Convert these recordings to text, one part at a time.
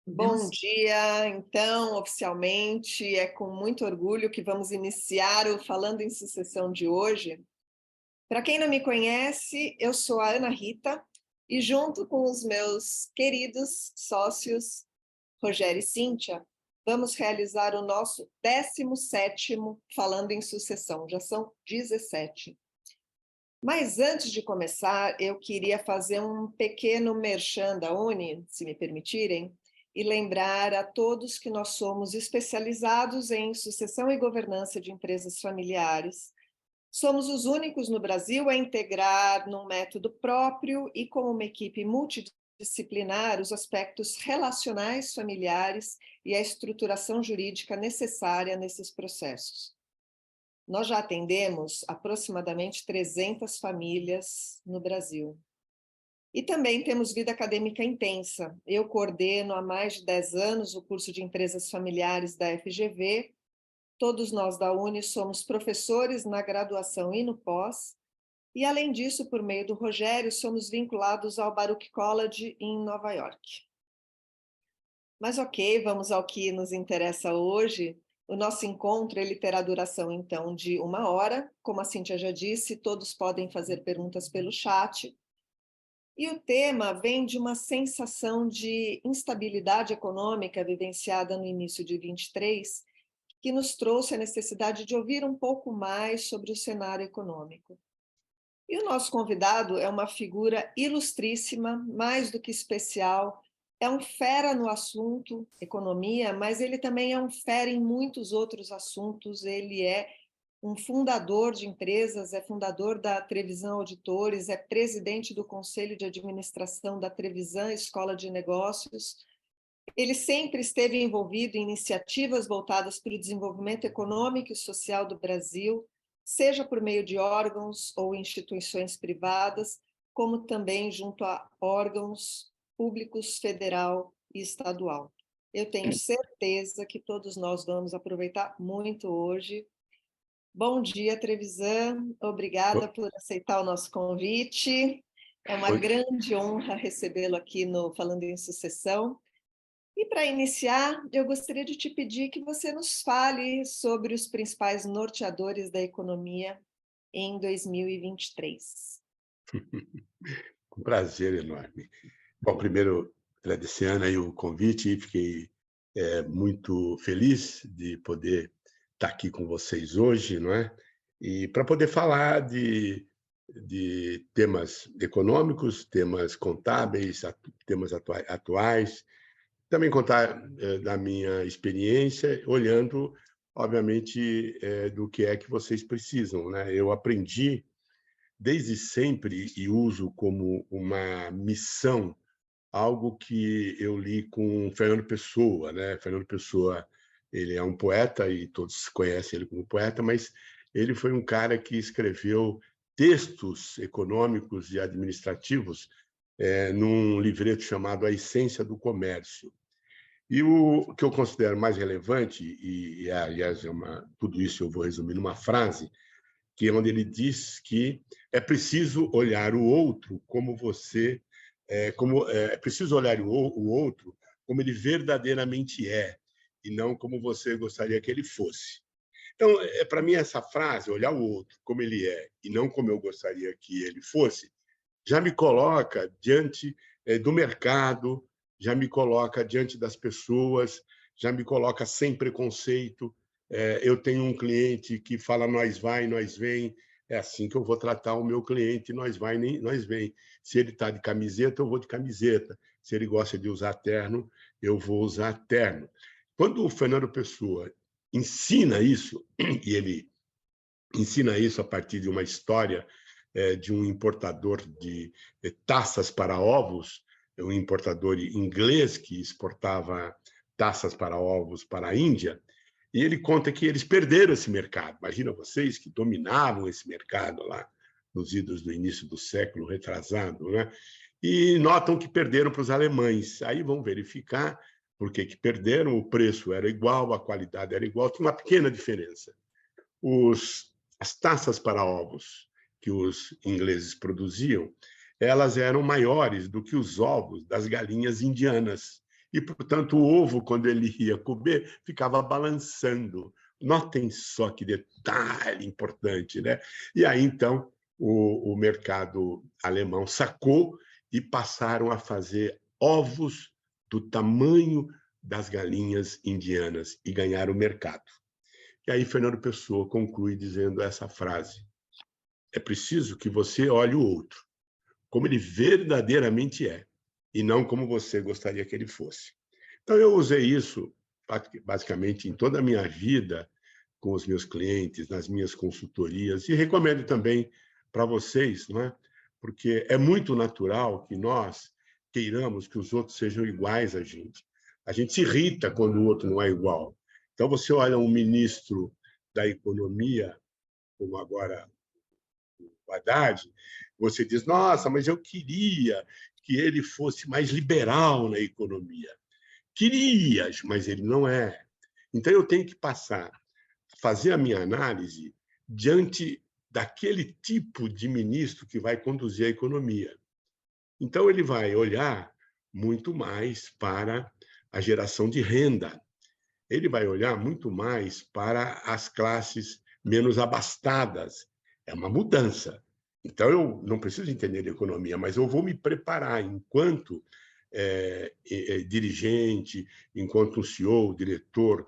Bom Podemos? dia, então, oficialmente, é com muito orgulho que vamos iniciar o Falando em Sucessão de hoje. Para quem não me conhece, eu sou a Ana Rita e, junto com os meus queridos sócios, Rogério e Cíntia, vamos realizar o nosso 17º Falando em Sucessão, já são 17. Mas antes de começar, eu queria fazer um pequeno merchan da Uni, se me permitirem, e lembrar a todos que nós somos especializados em sucessão e governança de empresas familiares. Somos os únicos no Brasil a integrar num método próprio e com uma equipe multidisciplinar os aspectos relacionais familiares e a estruturação jurídica necessária nesses processos. Nós já atendemos aproximadamente 300 famílias no Brasil. E também temos vida acadêmica intensa. Eu coordeno há mais de 10 anos o curso de Empresas Familiares da FGV. Todos nós da Uni somos professores na graduação e no pós. E, além disso, por meio do Rogério, somos vinculados ao Baruch College em Nova York. Mas ok, vamos ao que nos interessa hoje. O nosso encontro ele terá duração, então, de 1 hora. Como a Cíntia já disse, todos podem fazer perguntas pelo chat. E o tema vem de uma sensação de instabilidade econômica vivenciada no início de 23, que nos trouxe a necessidade de ouvir um pouco mais sobre o cenário econômico. E o nosso convidado é uma figura ilustríssima, mais do que especial, é um fera no assunto economia, mas ele também é um fera em muitos outros assuntos. Ele é um fundador de empresas, é fundador da Trevisan Auditores, é presidente do Conselho de Administração da Trevisan Escola de Negócios. Ele sempre esteve envolvido em iniciativas voltadas para o desenvolvimento econômico e social do Brasil, seja por meio de órgãos ou instituições privadas, como também junto a órgãos públicos federal e estadual. Eu tenho certeza que todos nós vamos aproveitar muito hoje. Bom dia, Trevisan. Obrigada Bo- por aceitar o nosso convite. É uma bo- grande honra recebê-lo aqui no Falando em Sucessão. E para iniciar, eu gostaria de te pedir que você nos fale sobre os principais norteadores da economia em 2023. Com prazer enorme. Bom, primeiro, agradecendo aí o convite, fiquei muito feliz de poder estar aqui com vocês hoje, não é? E para poder falar de temas econômicos, temas contábeis, temas atuais, também contar da minha experiência, olhando, obviamente, do que é que vocês precisam, né? Eu aprendi desde sempre e uso como uma missão algo que eu li com Fernando Pessoa, né? Fernando Pessoa, ele é um poeta e todos conhecem ele como poeta, mas ele foi um cara que escreveu textos econômicos e administrativos num livreto chamado A Essência do Comércio. E o que eu considero mais relevante, aliás, tudo isso eu vou resumir numa frase, que é onde ele diz que é preciso olhar o outro como você, é preciso olhar o outro como ele verdadeiramente é, e não como você gostaria que ele fosse. Então, para mim, essa frase, olhar o outro como ele é e não como eu gostaria que ele fosse, já me coloca diante do mercado, já me coloca diante das pessoas, já me coloca sem preconceito. Eu tenho um cliente que fala nós vai, nós vem, é assim que eu vou tratar o meu cliente, nós vai, nem nós vem. Se ele está de camiseta, eu vou de camiseta. Se ele gosta de usar terno, eu vou usar terno. Quando o Fernando Pessoa ensina isso, e ele ensina isso a partir de uma história de um importador de taças para ovos, um importador inglês que exportava taças para ovos para a Índia, e ele conta que eles perderam esse mercado. Imagina vocês que dominavam esse mercado lá nos idos do início do século retrasado, né? E notam que perderam para os alemães. Aí vão verificar por que perderam, o preço era igual, a qualidade era igual, tinha uma pequena diferença. As taças para ovos que os ingleses produziam, elas eram maiores do que os ovos das galinhas indianas. e, portanto, o ovo, quando ele ia comer, ficava balançando. Notem só que detalhe importante, né? E aí, então, o mercado alemão sacou e passaram a fazer ovos do tamanho das galinhas indianas e ganharam o mercado. E aí Fernando Pessoa conclui dizendo essa frase: é preciso que você olhe o outro como ele verdadeiramente é, e não como você gostaria que ele fosse. Então, eu usei isso basicamente em toda a minha vida, com os meus clientes, nas minhas consultorias, e recomendo também para vocês, não é? Porque é muito natural que nós queiramos que os outros sejam iguais a gente. A gente se irrita quando o outro não é igual. Então, você olha um ministro da Economia, como agora o Haddad, você diz, nossa, mas eu queria que ele fosse mais liberal na economia. Querias, mas ele não é. Então, eu tenho que passar, fazer a minha análise diante daquele tipo de ministro que vai conduzir a economia. Então, ele vai olhar muito mais para a geração de renda. Ele vai olhar muito mais para as classes menos abastadas. É uma mudança. Então, eu não preciso entender de economia, mas eu vou me preparar enquanto dirigente, enquanto um CEO, diretor,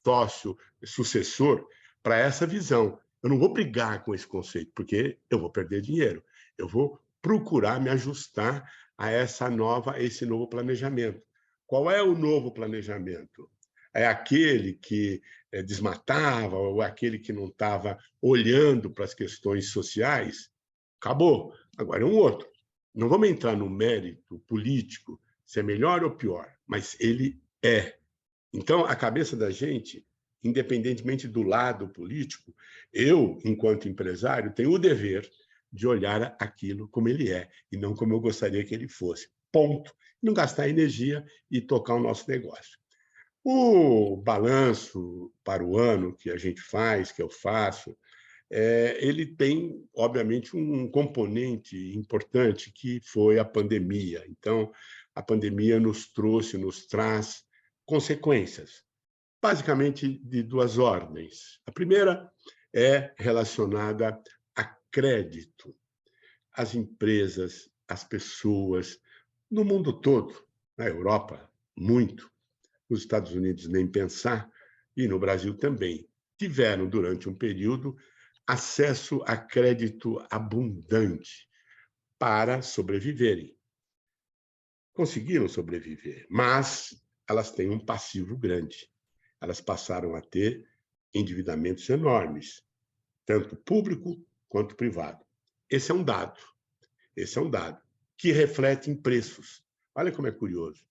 sócio, sucessor, para essa visão. Eu não vou brigar com esse conceito, porque eu vou perder dinheiro. Eu vou procurar me ajustar a esse novo planejamento. Qual é o novo planejamento? É aquele que desmatava ou aquele que não estava olhando para as questões sociais? Acabou. Agora é um outro. Não vamos entrar no mérito político se é melhor ou pior, mas ele é. Então, a cabeça da gente, independentemente do lado político, eu, enquanto empresário, tenho o dever de olhar aquilo como ele é e não como eu gostaria que ele fosse. Ponto. Não gastar energia e tocar o nosso negócio. O balanço para o ano que a gente faz, que eu faço, ele tem, obviamente, um componente importante que foi a pandemia. Então, a pandemia nos traz consequências, basicamente de duas ordens. A primeira é relacionada a crédito. As empresas, as pessoas, no mundo todo, na Europa, muito, nos Estados Unidos, nem pensar, e no Brasil também, tiveram, durante um período, acesso a crédito abundante para sobreviverem. Conseguiram sobreviver, mas elas têm um passivo grande. Elas passaram a ter endividamentos enormes, tanto público quanto privado. Esse é um dado. Esse é um dado que reflete em preços. Olha como é curioso.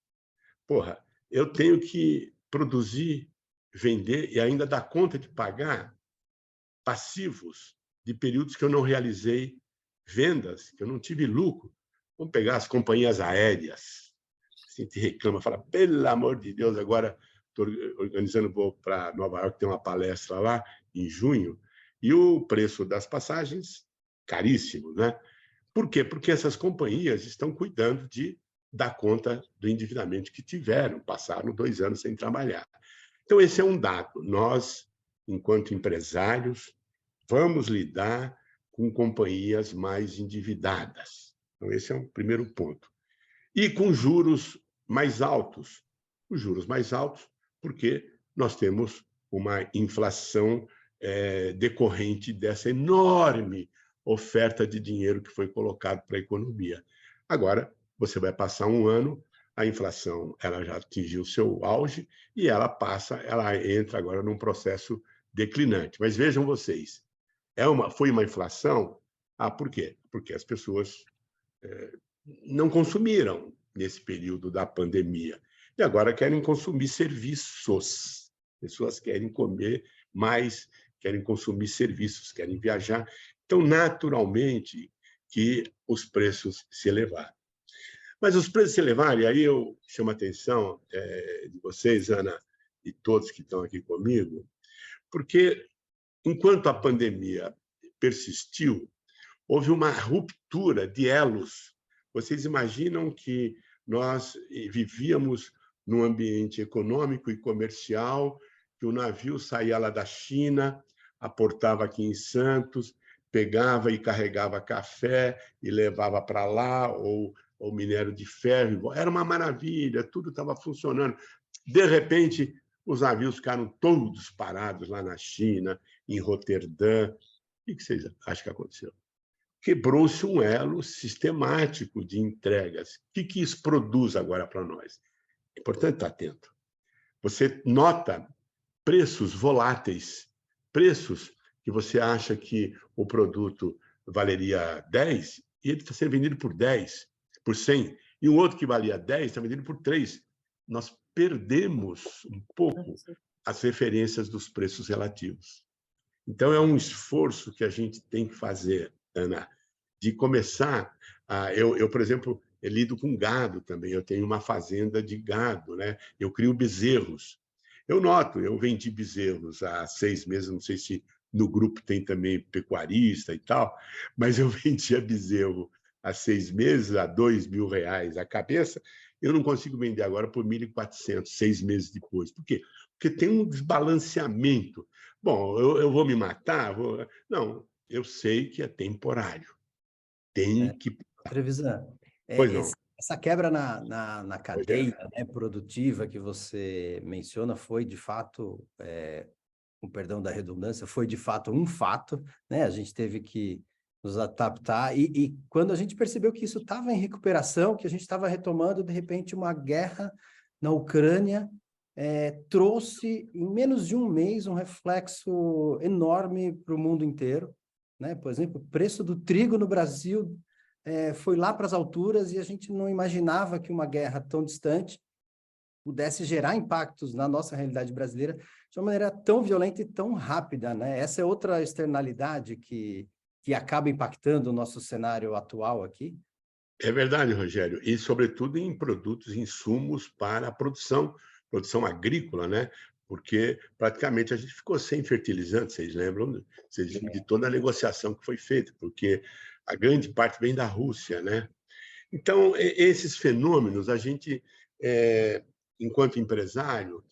Porra, eu tenho que produzir, vender e ainda dar conta de pagar passivos de períodos que eu não realizei vendas, que eu não tive lucro. Vamos pegar as companhias aéreas. A gente reclama, fala, pelo amor de Deus, agora estou organizando, vou para Nova York, tem uma palestra lá em junho, e o preço das passagens, caríssimo, né? Por quê? Porque essas companhias estão cuidando de dar conta do endividamento que tiveram, passaram 2 anos sem trabalhar. Então, esse é um dado. Nós, enquanto empresários, vamos lidar com companhias mais endividadas. Então, esse é um primeiro ponto. E com juros mais altos. Os juros mais altos, porque nós temos uma inflação decorrente dessa enorme oferta de dinheiro que foi colocado para a economia. Agora, você vai passar um ano, a inflação ela já atingiu o seu auge e ela entra agora num processo declinante. Mas vejam vocês, foi uma inflação? Por quê? Porque as pessoas não consumiram nesse período da pandemia e agora querem consumir serviços. Pessoas querem comer mais, querem consumir serviços, querem viajar. Então, naturalmente, que os preços se elevaram. Mas os preços se elevaram, e aí eu chamo a atenção de vocês, Ana, e todos que estão aqui comigo, porque enquanto a pandemia persistiu, houve uma ruptura de elos. Vocês imaginam que nós vivíamos num ambiente econômico e comercial, que o navio saía lá da China, aportava aqui em Santos, pegava e carregava café e levava para lá, ou minério de ferro. Era uma maravilha, tudo estava funcionando. De repente, os navios ficaram todos parados lá na China, em Roterdã. O que vocês acham que aconteceu? Quebrou-se um elo sistemático de entregas. O que isso produz agora para nós? É importante estar atento. Você nota preços voláteis, preços que você acha que o produto valeria 10 e ele está sendo vendido por 10, por 100, e um outro que valia 10 está vendido por 3. Nós perdemos um pouco as referências dos preços relativos. Então, é um esforço que a gente tem que fazer, Ana, de começar a... Eu, por exemplo, lido com gado também, eu tenho uma fazenda de gado, né? Eu crio bezerros. Eu noto, eu vendi bezerros há 6 meses, não sei se no grupo tem também pecuarista e tal, mas eu vendia bezerro há 6 meses, a R$ 2.000 a cabeça, eu não consigo vender agora por 1.400, 6 meses depois. Por quê? Porque tem um desbalanceamento. Bom, eu vou me matar? Não, eu sei que é temporário. Tem que... Trevisan, Pois não. essa quebra na cadeia, Pois né, produtiva que você menciona foi, de fato, com perdão da redundância, foi, de fato, um fato, né? A gente teve que nos adaptar e quando a gente percebeu que isso estava em recuperação, que a gente estava retomando, de repente, uma guerra na Ucrânia, trouxe, em menos de um mês, um reflexo enorme para o mundo inteiro, né? Por exemplo, o preço do trigo no Brasil foi lá para as alturas e a gente não imaginava que uma guerra tão distante pudesse gerar impactos na nossa realidade brasileira de uma maneira tão violenta e tão rápida, né? Essa é outra externalidade que acaba impactando o nosso cenário atual aqui. É verdade, Rogério, e sobretudo em produtos, insumos para a produção agrícola, né? Porque praticamente a gente ficou sem fertilizante, vocês lembram de toda a negociação que foi feita, porque a grande parte vem da Rússia, né? Então, esses fenômenos, a gente, enquanto empresário,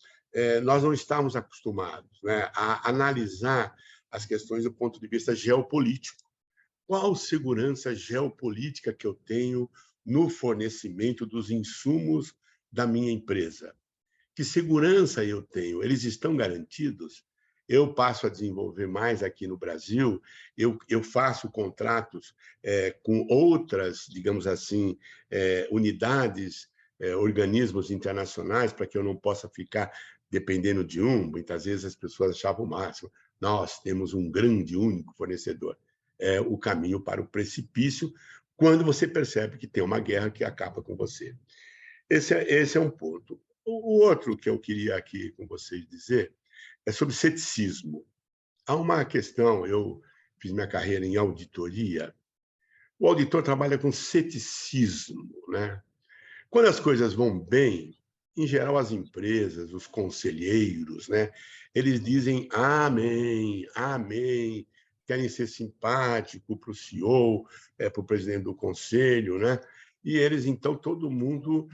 nós não estamos acostumados, né, a analisar as questões do ponto de vista geopolítico. Qual segurança geopolítica que eu tenho no fornecimento dos insumos da minha empresa? Que segurança eu tenho? Eles estão garantidos? Eu passo a desenvolver mais aqui no Brasil, eu faço contratos com outras, digamos assim, unidades, organismos internacionais, para que eu não possa ficar dependendo de um. Muitas vezes as pessoas achavam o máximo. Nós temos um grande, único fornecedor. É o caminho para o precipício, quando você percebe que tem uma guerra que acaba com você. Esse é um ponto. O outro que eu queria aqui com vocês dizer é sobre ceticismo. Há uma questão, eu fiz minha carreira em auditoria, o auditor trabalha com ceticismo, né? Quando as coisas vão bem, em geral as empresas, os conselheiros, né, eles dizem amém, amém, querem ser simpático para o CEO, para o presidente do conselho, né? E eles, então, todo mundo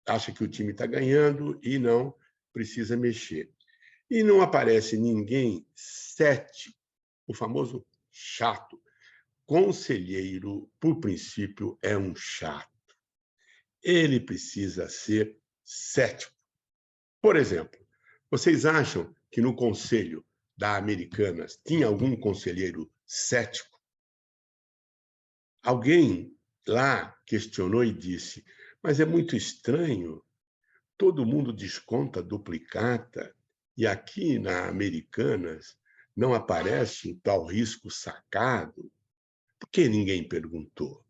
acha que o time está ganhando e não precisa mexer. E não aparece ninguém cético, o famoso chato. Conselheiro, por princípio, é um chato. Ele precisa ser cético. Por exemplo, vocês acham que no conselho da Americanas tinha algum conselheiro cético? Alguém lá questionou e disse: mas é muito estranho, todo mundo desconta duplicata e aqui na Americanas não aparece o tal risco sacado. Por que ninguém perguntou?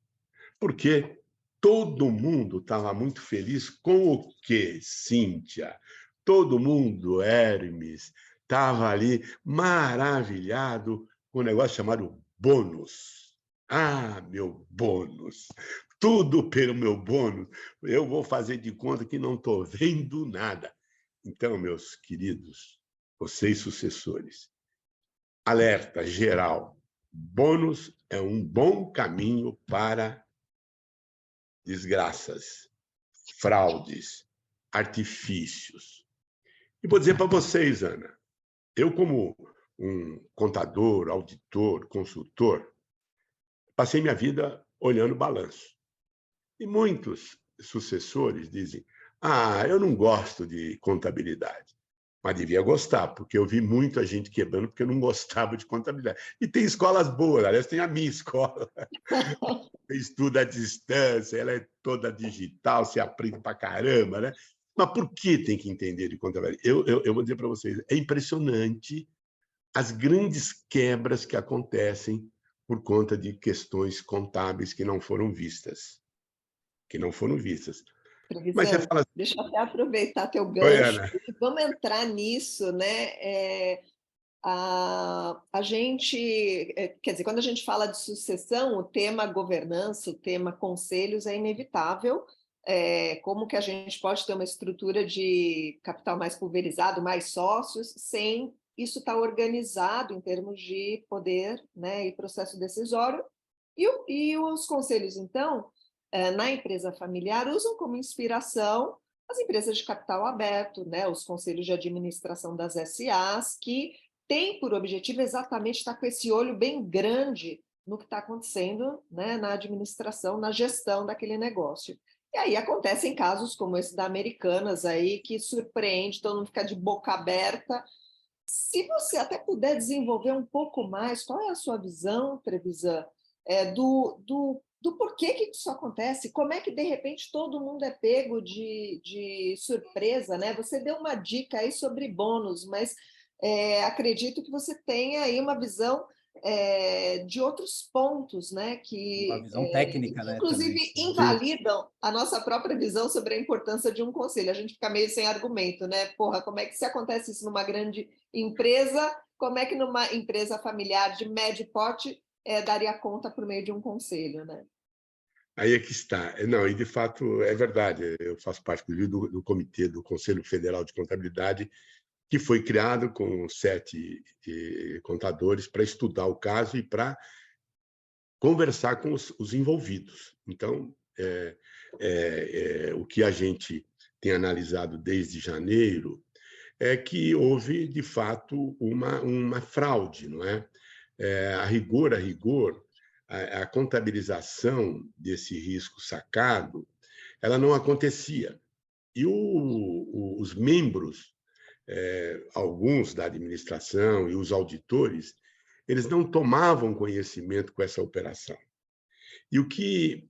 Porque todo mundo estava muito feliz com o quê, Cíntia? Todo mundo, Hermes, estava ali maravilhado com um negócio chamado bônus. Ah, meu bônus! Tudo pelo meu bônus. Eu vou fazer de conta que não estou vendo nada. Então, meus queridos, vocês sucessores, alerta geral. Bônus é um bom caminho para desgraças. fraudes, artifícios. E vou dizer para vocês, Ana, eu como um contador, auditor, consultor, passei minha vida olhando balanço. E muitos sucessores dizem, eu não gosto de contabilidade. Mas devia gostar, porque eu vi muita gente quebrando porque eu não gostava de contabilidade. E tem escolas boas, aliás, tem a minha escola. Estuda à distância, ela é toda digital, se aprende para caramba, né? Mas por que tem que entender de contabilidade? Eu vou dizer para vocês, é impressionante as grandes quebras que acontecem por conta de questões contábeis que não foram vistas. Mas você Trevisan, fala assim, deixa eu até aproveitar teu oi, gancho Ana. e vamos entrar nisso, né? A gente, quer dizer, quando a gente fala de sucessão, o tema governança, o tema conselhos é inevitável. Como que a gente pode ter uma estrutura de capital mais pulverizado, mais sócios, sem isso estar organizado em termos de poder, né, e processo decisório. E os conselhos, então, na empresa familiar, usam como inspiração as empresas de capital aberto, né, os conselhos de administração das SAs, que tem por objetivo exatamente estar com esse olho bem grande no que está acontecendo, né, na administração, na gestão daquele negócio. E aí acontecem casos como esse da Americanas aí, que surpreende, todo mundo fica de boca aberta. Se você até puder desenvolver um pouco mais, qual é a sua visão, Trevisan, do porquê que isso acontece? Como é que, de repente, todo mundo é pego de surpresa, né? Você deu uma dica aí sobre bônus, mas acredito que você tenha aí uma visão de outros pontos, né, Uma que visão técnica, né, inclusive também. Sim. invalidam a nossa própria visão sobre a importância de um conselho. A gente fica meio sem argumento, né? Porra, como é que se acontece isso numa grande empresa, como é que numa empresa familiar de médio porte daria conta por meio de um conselho, né? Aí é que está. Não, e de fato é verdade. Eu faço parte do comitê do Conselho Federal de Contabilidade, que foi criado com 7 contadores para estudar o caso e para conversar com os envolvidos. Então, o que a gente tem analisado desde janeiro é que houve, de fato, uma fraude, não é? A rigor, a contabilização desse risco sacado, ela não acontecia. E os membros, alguns da administração e os auditores, eles não tomavam conhecimento com essa operação. E o que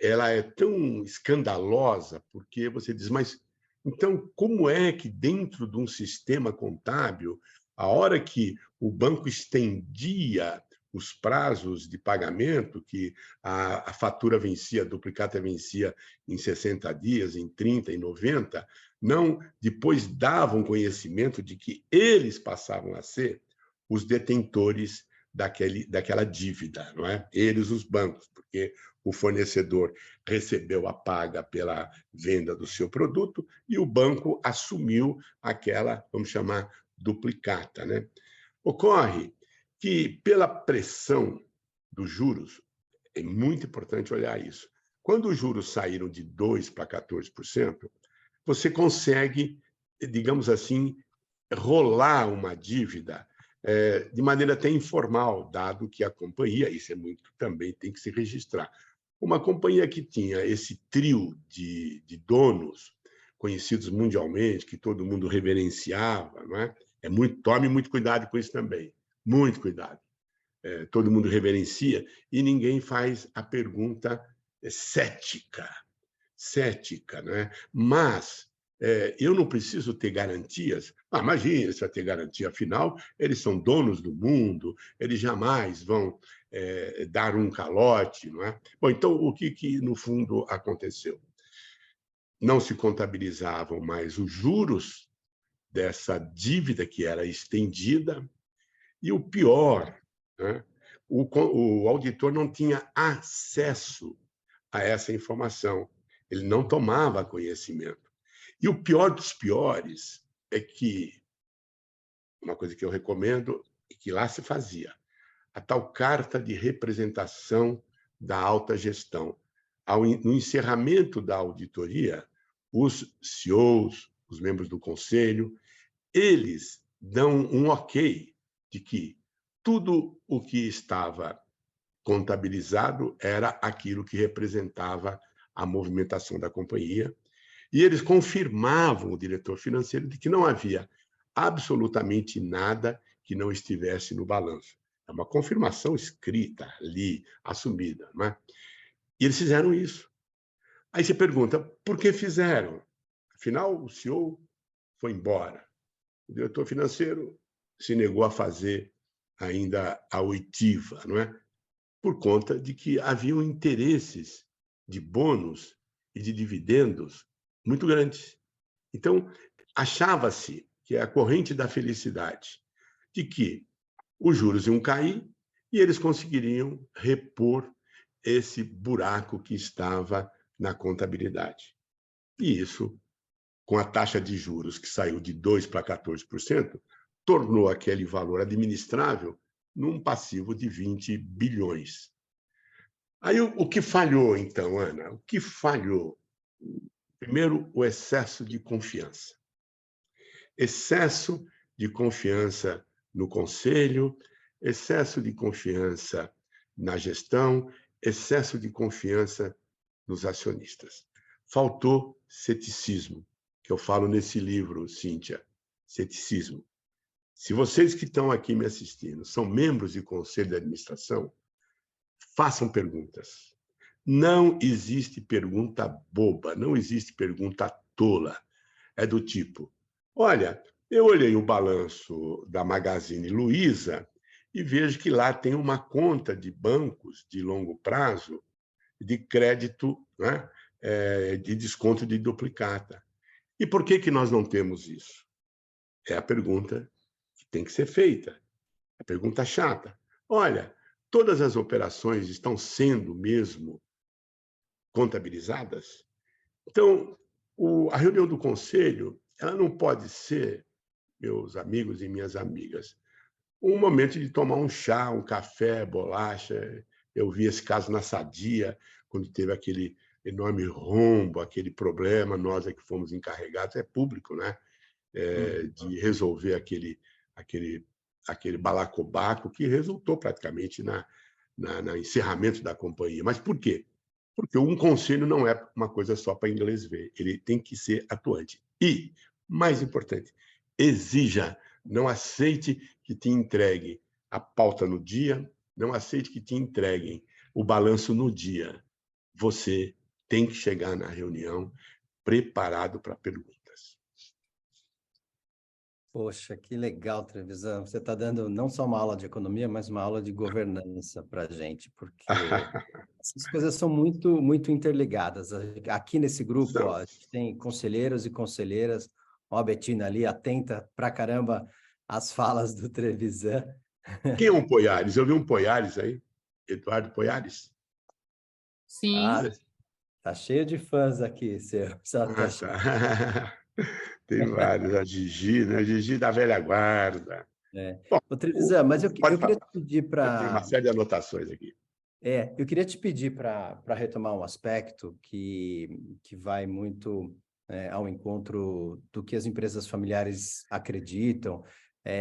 ela é tão escandalosa, porque você diz, mas então como é que dentro de um sistema contábil, a hora que o banco estendia os prazos de pagamento, que a fatura vencia, a duplicata vencia em 60 dias, em 30, em 90, não depois davam conhecimento de que eles passavam a ser os detentores daquela dívida, não é? Eles, os bancos, porque o fornecedor recebeu a paga pela venda do seu produto e o banco assumiu aquela, vamos chamar, duplicata, né? Ocorre que, pela pressão dos juros, é muito importante olhar isso. Quando os juros saíram de 2% para 14%, você consegue, digamos assim, rolar uma dívida de maneira até informal, dado que a companhia, isso é muito também tem que se registrar, uma companhia que tinha esse trio de donos conhecidos mundialmente, que todo mundo reverenciava, não é? Tome muito cuidado com isso também, muito cuidado. Todo mundo reverencia e ninguém faz a pergunta cética, não é? Mas eu não preciso ter garantias. Imagina, se vai ter garantia, afinal, eles são donos do mundo, eles jamais vão dar um calote, não é? Bom, então, o que no fundo aconteceu? Não se contabilizavam mais os juros dessa dívida que era estendida, e o pior, né? O auditor não tinha acesso a essa informação, ele não tomava conhecimento. E o pior dos piores é que, uma coisa que eu recomendo, e que lá se fazia, a tal carta de representação da alta gestão. No encerramento da auditoria, os CEOs, os membros do conselho, eles dão um ok de que tudo o que estava contabilizado era aquilo que representava a movimentação da companhia, e eles confirmavam o diretor financeiro de que não havia absolutamente nada que não estivesse no balanço. É uma confirmação escrita ali, assumida, não é? E eles fizeram isso. Aí você pergunta, por que fizeram? Afinal, o CEO foi embora. O diretor financeiro se negou a fazer ainda a oitiva, não é? Por conta de que haviam interesses de bônus e de dividendos muito grandes. Então, achava-se que é a corrente da felicidade, de que os juros iam cair e eles conseguiriam repor esse buraco que estava na contabilidade. E isso, com a taxa de juros que saiu de 2% para 14%, tornou aquele valor administrável num passivo de 20 bilhões. Aí o que falhou, então, Ana? O que falhou? Primeiro, o excesso de confiança. Excesso de confiança no conselho, excesso de confiança na gestão, excesso de confiança nos acionistas. Faltou ceticismo, que eu falo nesse livro, Cíntia, ceticismo. Se vocês que estão aqui me assistindo são membros de conselho de administração, façam perguntas. Não existe pergunta boba, não existe pergunta tola. É do tipo, olha, eu olhei o balanço da Magazine Luiza e vejo que lá tem uma conta de bancos de longo prazo de crédito, né, de desconto de duplicata. E por que nós não temos isso? É a pergunta que tem que ser feita. A pergunta chata. Olha, todas as operações estão sendo mesmo contabilizadas? Então, a reunião do conselho, ela não pode ser, meus amigos e minhas amigas, um momento de tomar um chá, um café, bolacha. Eu vi esse caso na Sadia, quando teve aquele enorme rombo, aquele problema, nós é que fomos encarregados, é público, né? De resolver aquele balacobaco que resultou praticamente no encerramento da companhia. Mas por quê? Porque um conselho não é uma coisa só para inglês ver, ele tem que ser atuante. E, mais importante, exija, não aceite que te entregue a pauta no dia, não aceite que te entreguem o balanço no dia. Você tem que chegar na reunião preparado para perguntas. Poxa, que legal, Trevisan. Você está dando não só uma aula de economia, mas uma aula de governança para a gente, porque essas coisas são muito, muito interligadas. Aqui nesse grupo, ó, a gente tem conselheiros e conselheiras, ó, a Betina ali, atenta pra caramba às falas do Trevisan. Quem é um Poiares? Eu vi um Poiares aí, Eduardo Poiares. Sim. Ah, tá cheio de fãs aqui, seu. Tá. Tem vários, a Gigi, né? A Gigi da velha guarda. Bom, ô, Trevisan, mas eu queria te pedir para... Eu tenho uma série de anotações aqui. Eu queria te pedir para retomar um aspecto que vai muito ao encontro do que as empresas familiares acreditam.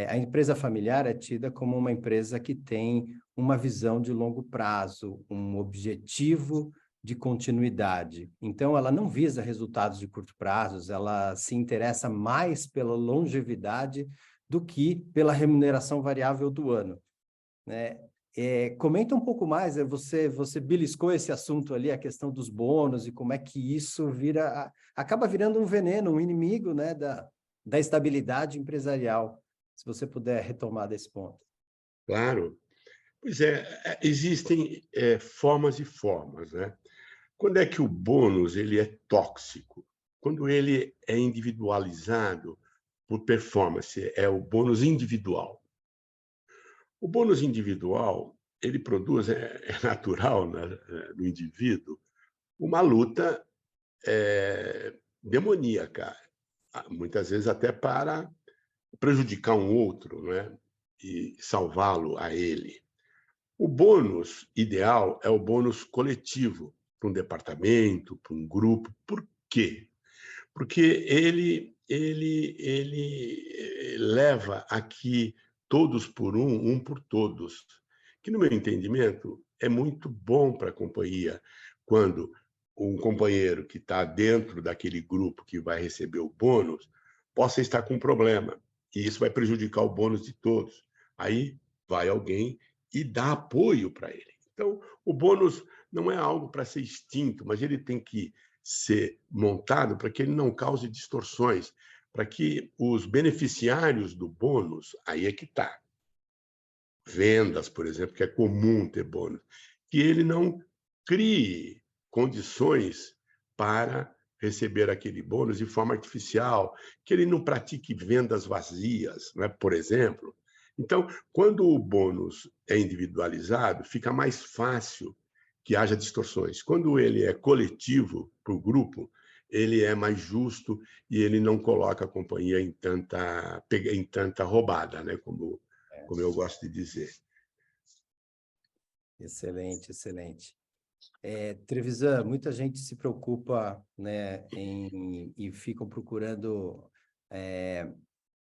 A empresa familiar é tida como uma empresa que tem uma visão de longo prazo, um objetivo de continuidade. Então, ela não visa resultados de curto prazo, ela se interessa mais pela longevidade do que pela remuneração variável do ano, né? Comenta um pouco mais, você beliscou esse assunto ali, a questão dos bônus e como é que isso acaba virando um veneno, um inimigo, né, da estabilidade empresarial. Se você puder retomar desse ponto. Claro. Pois existem formas e formas, né? Quando é que o bônus ele é tóxico? Quando ele é individualizado por performance, é o bônus individual. O bônus individual, ele produz, é natural, né, no indivíduo, uma luta demoníaca, muitas vezes até para prejudicar um outro, né, e salvá-lo a ele. O bônus ideal é o bônus coletivo, para um departamento, para um grupo. Por quê? porque ele leva aqui todos por um por todos, que, no meu entendimento, é muito bom para a companhia, quando um companheiro que está dentro daquele grupo que vai receber o bônus possa estar com um problema, e isso vai prejudicar o bônus de todos. Aí vai alguém e dá apoio para ele. Então, o bônus não é algo para ser extinto, mas ele tem que ser montado para que ele não cause distorções, para que os beneficiários do bônus, aí é que está, vendas, por exemplo, que é comum ter bônus, que ele não crie condições para receber aquele bônus de forma artificial, que ele não pratique vendas vazias, não é? Por exemplo. Então, quando o bônus é individualizado, fica mais fácil que haja distorções. Quando ele é coletivo para o grupo, ele é mais justo e ele não coloca a companhia em tanta roubada, né? Como eu gosto de dizer. Excelente, excelente. Trevisan, muita gente se preocupa, né, e ficam procurando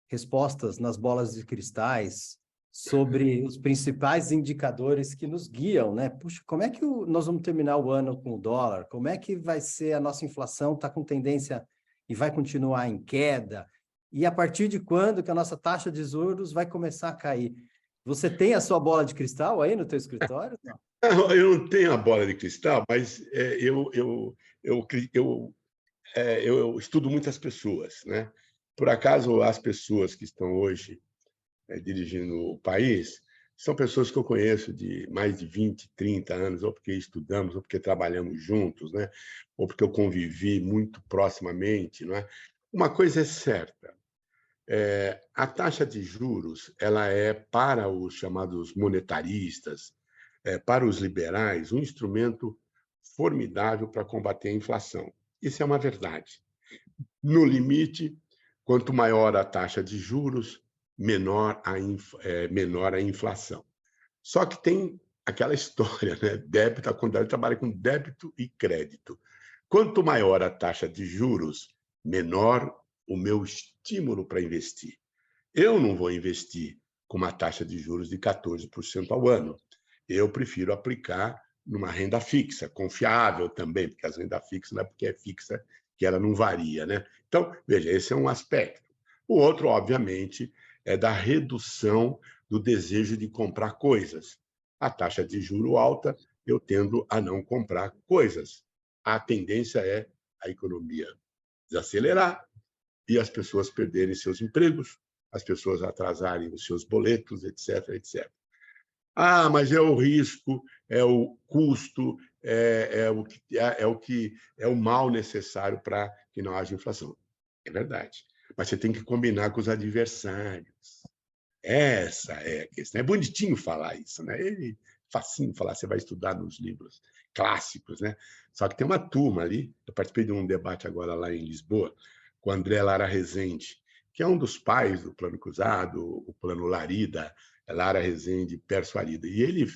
respostas nas bolas de cristais sobre os principais indicadores que nos guiam, né? Puxa, como é que nós vamos terminar o ano com o dólar? Como é que vai ser a nossa inflação? Está com tendência e vai continuar em queda? E a partir de quando que a nossa taxa de juros vai começar a cair? Você tem a sua bola de cristal aí no teu escritório? Não. Eu não tenho a bola de cristal, mas eu estudo muitas pessoas, né? Por acaso, as pessoas que estão hoje dirigindo o país são pessoas que eu conheço de mais de 20, 30 anos, ou porque estudamos, ou porque trabalhamos juntos, né? Ou porque eu convivi muito proximamente, não é? Uma coisa é certa, a taxa de juros ela é, para os chamados monetaristas, para os liberais, um instrumento formidável para combater a inflação. Isso é uma verdade. No limite, quanto maior a taxa de juros, menor a inflação. Só que tem aquela história, né? Débito, a contabilidade trabalha com débito e crédito. Quanto maior a taxa de juros, menor o meu estímulo para investir. Eu não vou investir com uma taxa de juros de 14% ao ano. Eu prefiro aplicar numa renda fixa, confiável também, porque as rendas fixas não é porque é fixa que ela não varia, né? Então, veja, esse é um aspecto. O outro, obviamente, é da redução do desejo de comprar coisas. A taxa de juro alta, eu tendo a não comprar coisas. A tendência é a economia desacelerar e as pessoas perderem seus empregos, as pessoas atrasarem os seus boletos, etc, etc. Ah, mas é o risco, é o custo, é o mal necessário para que não haja inflação. É verdade. Mas você tem que combinar com os adversários. Essa é a questão. É bonitinho falar isso, né? É facinho falar, você vai estudar nos livros clássicos, né? Só que tem uma turma ali, eu participei de um debate agora lá em Lisboa, com o André Lara Rezende, que é um dos pais do Plano Cruzado, o Plano Larida, Lara Rezende, Pércio Arida. E ele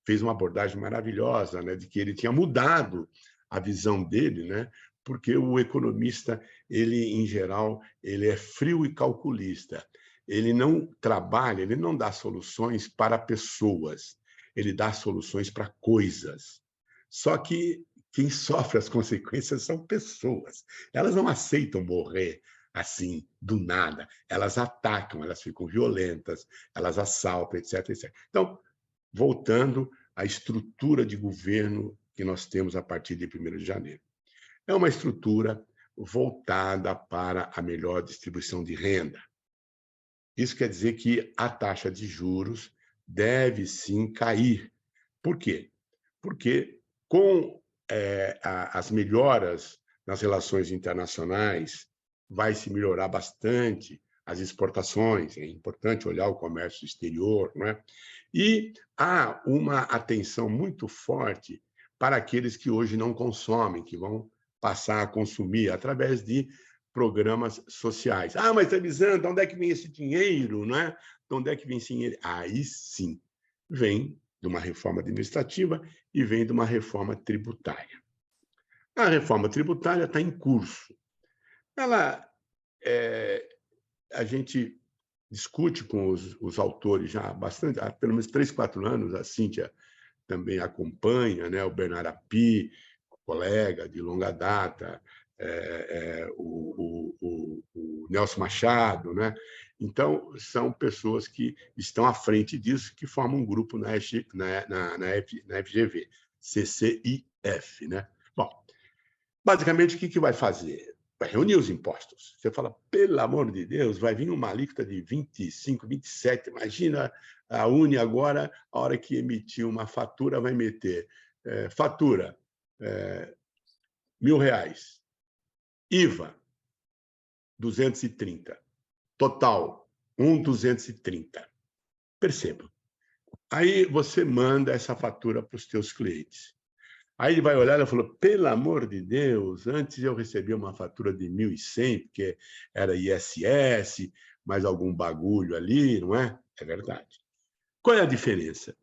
fez uma abordagem maravilhosa, né, de que ele tinha mudado a visão dele, né, porque o economista, ele, em geral, ele é frio e calculista. Ele não trabalha, ele não dá soluções para pessoas, ele dá soluções para coisas. Só que quem sofre as consequências são pessoas. Elas não aceitam morrer assim, do nada. Elas atacam, elas ficam violentas, elas assaltam, etc, etc. Então, voltando à estrutura de governo que nós temos a partir de 1º de janeiro. É uma estrutura voltada para a melhor distribuição de renda. Isso quer dizer que a taxa de juros deve sim cair. Por quê? Porque com as melhoras nas relações internacionais, vai se melhorar bastante as exportações, é importante olhar o comércio exterior, não é? E há uma atenção muito forte para aqueles que hoje não consomem, que vão passar a consumir através de programas sociais. Ah, mas Trevisan, de onde é que vem esse dinheiro, não é? De onde é que vem esse dinheiro? Aí sim, vem de uma reforma administrativa e vem de uma reforma tributária. A reforma tributária está em curso. Ela, a gente discute com os autores já há bastante, há pelo menos 3, 4 anos, a Cíntia também acompanha, né? O Bernard Api, colega de longa data, o Nelson Machado, né? Então, são pessoas que estão à frente disso, que formam um grupo na FGV, CCIF, né? Bom, basicamente, o que vai fazer? Vai reunir os impostos. Você fala, pelo amor de Deus, vai vir uma alíquota de 25, 27. Imagina a Uni agora, a hora que emitir uma fatura, vai meter fatura R$1.000, IVA 230, total 1.230. Perceba. Aí você manda essa fatura para os teus clientes. Aí ele vai olhar e falou, pelo amor de Deus, antes eu recebia uma fatura de 1.100, porque era ISS, mais algum bagulho ali, não é? É verdade. Qual é a diferença?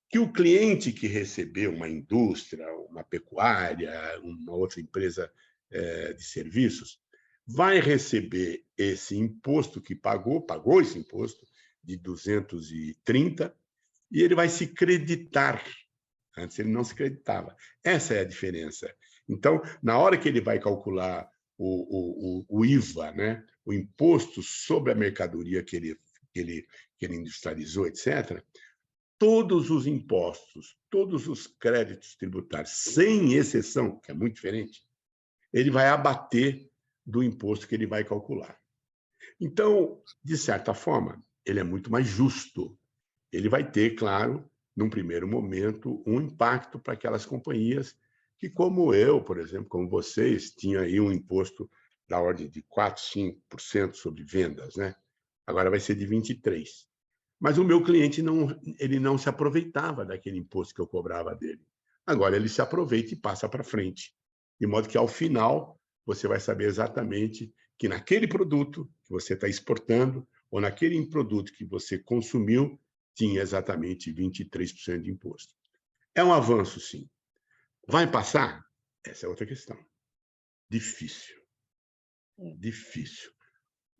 Que o cliente que recebeu, uma indústria, uma pecuária, uma outra empresa de serviços, vai receber esse imposto que pagou esse imposto de 230, e ele vai se creditar. Antes ele não se acreditava. Essa é a diferença. Então, na hora que ele vai calcular o IVA, né? O imposto sobre a mercadoria que ele industrializou, etc., todos os impostos, todos os créditos tributários, sem exceção, que é muito diferente, ele vai abater do imposto que ele vai calcular. Então, de certa forma, ele é muito mais justo. Ele vai ter, claro, num primeiro momento, um impacto para aquelas companhias que, como eu, por exemplo, como vocês, tinham aí um imposto da ordem de 4, 5% sobre vendas, né? Agora vai ser de 23%. Mas o meu cliente ele não se aproveitava daquele imposto que eu cobrava dele. Agora ele se aproveita e passa para frente. De modo que, ao final, você vai saber exatamente que naquele produto que você está exportando ou naquele produto que você consumiu, tinha exatamente 23% de imposto. É um avanço, sim. Vai passar? Essa é outra questão. Difícil. Difícil.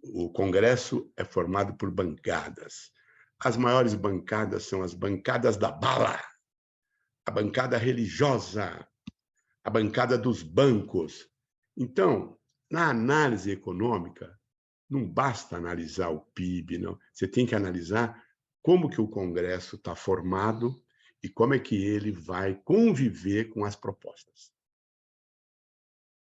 O Congresso é formado por bancadas. As maiores bancadas são as bancadas da bala, a bancada religiosa, a bancada dos bancos. Então, na análise econômica, não basta analisar o PIB, não. Você tem que analisar como que o Congresso está formado e como é que ele vai conviver com as propostas.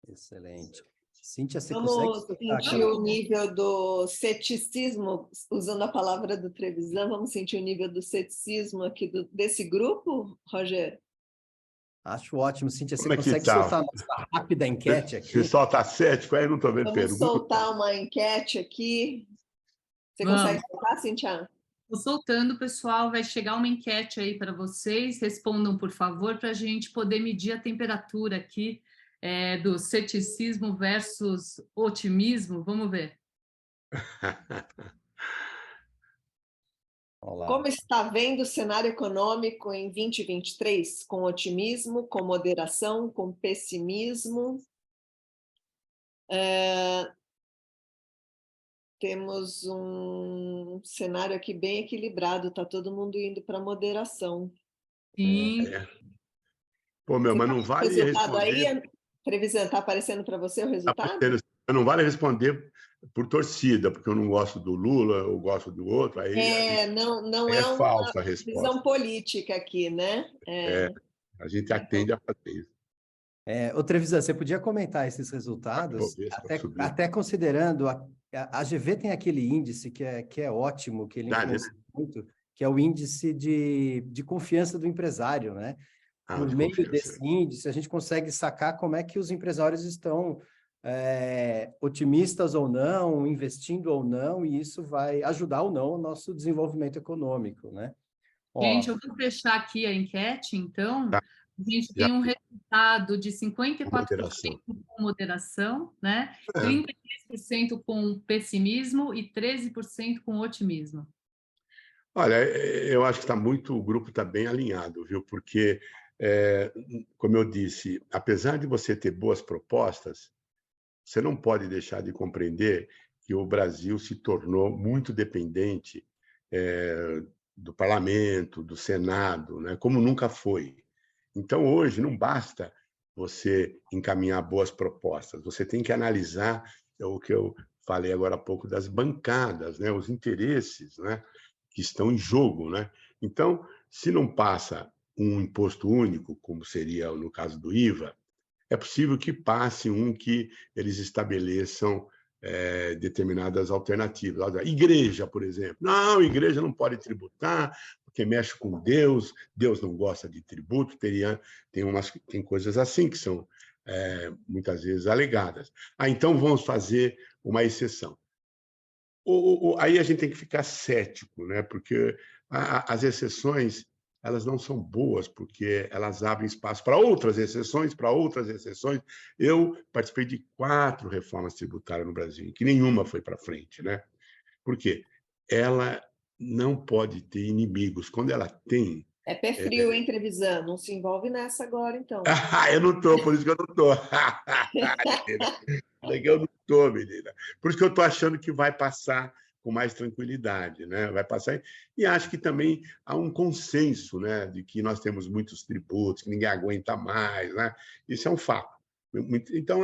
Excelente. Cíntia, você Vamos consegue... sentir o nível do ceticismo, usando a palavra do Trevisan, vamos sentir o nível do ceticismo aqui desse grupo, Roger? Acho ótimo, Cíntia. Você Como é que consegue tá? soltar uma rápida enquete aqui? O pessoal está cético, aí não estou vendo Vamos pergunta. soltar uma enquete aqui. Você consegue soltar, Cíntia? Estou soltando, pessoal. Vai chegar uma enquete aí para vocês. Respondam, por favor, para a gente poder medir a temperatura aqui do ceticismo versus otimismo. Vamos ver. Olá. Como está vendo o cenário econômico em 2023? Com otimismo, com moderação, com pessimismo? Temos um cenário aqui bem equilibrado, está todo mundo indo para moderação. Sim. Pô, meu, mas não vale resultado responder... aí, Trevisan, está aparecendo para você o resultado? Não vale responder por torcida, porque eu não gosto do Lula, eu gosto do outro. Aí não é é uma falsa a resposta. visão política aqui, né? A gente atende a fazer isso. Ô, Trevisan, você podia comentar esses resultados, até considerando a GV tem aquele índice que é ótimo, que ele influencia muito, que é o índice de confiança do empresário, né? Por meio desse índice, a gente consegue sacar como é que os empresários estão otimistas ou não, investindo ou não, e isso vai ajudar ou não o nosso desenvolvimento econômico, né? Gente, eu vou fechar aqui a enquete, então. Tá. A gente tem um resultado de 54% com moderação, né? 33% com pessimismo e 13% com otimismo. Olha, eu acho que o grupo está bem alinhado, viu? Porque, como eu disse, apesar de você ter boas propostas, você não pode deixar de compreender que o Brasil se tornou muito dependente do parlamento, do Senado, né? Como nunca foi. Então, hoje, não basta você encaminhar boas propostas, você tem que analisar o que eu falei agora há pouco das bancadas, né? Os interesses, né? Que estão em jogo, né? Então, se não passa um imposto único, como seria no caso do IVA, é possível que passe um que eles estabeleçam determinadas alternativas. Igreja, por exemplo. Não, igreja não pode tributar, porque mexe com Deus, Deus não gosta de tributo, tem coisas assim que são muitas vezes alegadas. Então vamos fazer uma exceção. Aí a gente tem que ficar cético, né? Porque as exceções elas não são boas, porque elas abrem espaço para outras exceções, para outras exceções. Eu participei de 4 reformas tributárias no Brasil, que nenhuma foi para frente, né? Por quê? Ela não pode ter inimigos. Quando ela tem... É pé frio, hein, Trevisan? Não se envolve nessa agora, então. Eu não estou, por isso que eu não estou. Eu não estou, menina. Por isso que eu estou achando que vai passar com mais tranquilidade, né? Vai passar. E acho que também há um consenso, né, de que nós temos muitos tributos, que ninguém aguenta mais, né? Isso é um fato. Então,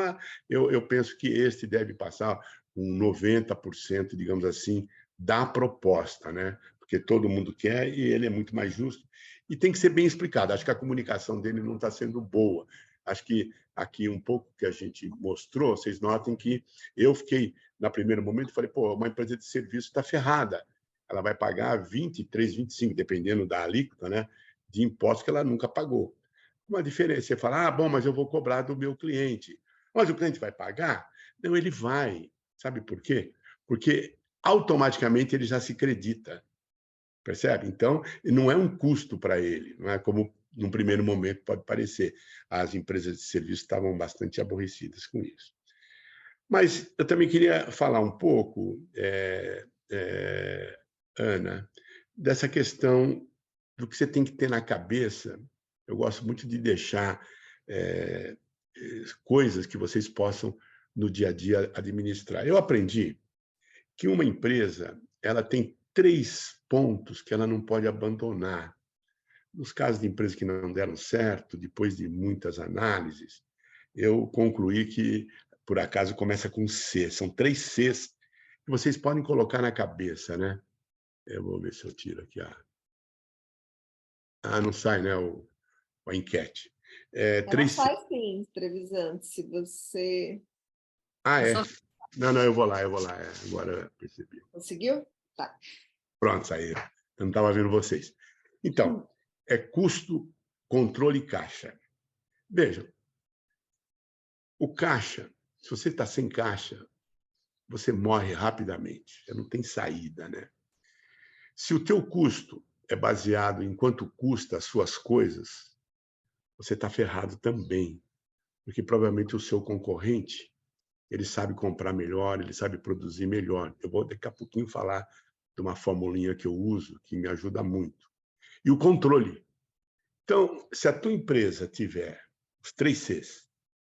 eu penso que este deve passar com 90%, digamos assim, da proposta, né? Porque todo mundo quer e ele é muito mais justo. E tem que ser bem explicado. Acho que a comunicação dele não está sendo boa. Acho que aqui um pouco que a gente mostrou, vocês notem que eu fiquei, no primeiro momento, falei, pô, uma empresa de serviço está ferrada. Ela vai pagar 23, 25, dependendo da alíquota, né, de impostos que ela nunca pagou. Uma diferença, você fala, bom, mas eu vou cobrar do meu cliente. Mas o cliente vai pagar? Não, ele vai. Sabe por quê? Porque automaticamente ele já se acredita. Percebe? Então, não é um custo para ele, não é como num primeiro momento pode parecer. As empresas de serviço estavam bastante aborrecidas com isso. Mas eu também queria falar um pouco, Ana, dessa questão do que você tem que ter na cabeça. Eu gosto muito de deixar coisas que vocês possam, no dia a dia, administrar. Eu aprendi que uma empresa ela tem 3 pontos que ela não pode abandonar. Nos casos de empresas que não deram certo, depois de muitas análises, eu concluí que, por acaso, começa com C. São 3 Cs que vocês podem colocar na cabeça, né? Eu vou ver se eu tiro aqui. Não sai, né? A enquete. Ela sai sim, Trevisan, se você... É? Não, eu vou lá. Agora eu percebi. Conseguiu? Tá. Pronto, saiu. Eu não estava vendo vocês. Então, é custo, controle e caixa. Vejam, o caixa, se você está sem caixa, você morre rapidamente. Você não tem saída, né? Se o teu custo é baseado em quanto custa as suas coisas, você está ferrado também, porque provavelmente o seu concorrente ele sabe comprar melhor, ele sabe produzir melhor. Eu vou daqui a pouquinho falar de uma formulinha que eu uso que me ajuda muito. E o controle. Então, se a tua empresa tiver os 3 Cs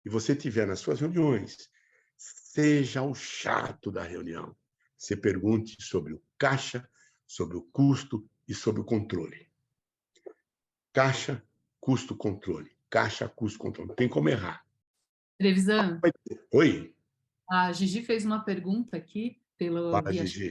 e você tiver nas suas reuniões, seja o chato da reunião. Você pergunte sobre o caixa, sobre o custo e sobre o controle. Caixa, custo, controle. Caixa, custo, controle. Não tem como errar. Trevisan. Oi? A Gigi fez uma pergunta aqui pelo Fala, Gigi.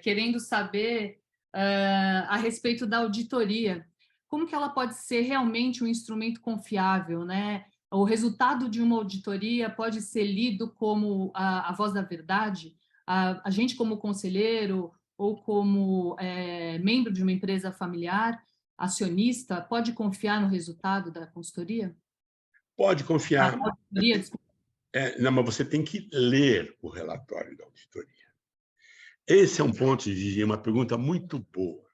Querendo saber a respeito da auditoria. Como que ela pode ser realmente um instrumento confiável, né? O resultado de uma auditoria pode ser lido como a voz da verdade? A gente, como conselheiro ou como membro de uma empresa familiar, acionista, pode confiar no resultado da consultoria? Pode confiar. Auditoria, desculpa. Não, mas você tem que ler o relatório da auditoria. Esse é um ponto, Gigi, uma pergunta muito boa.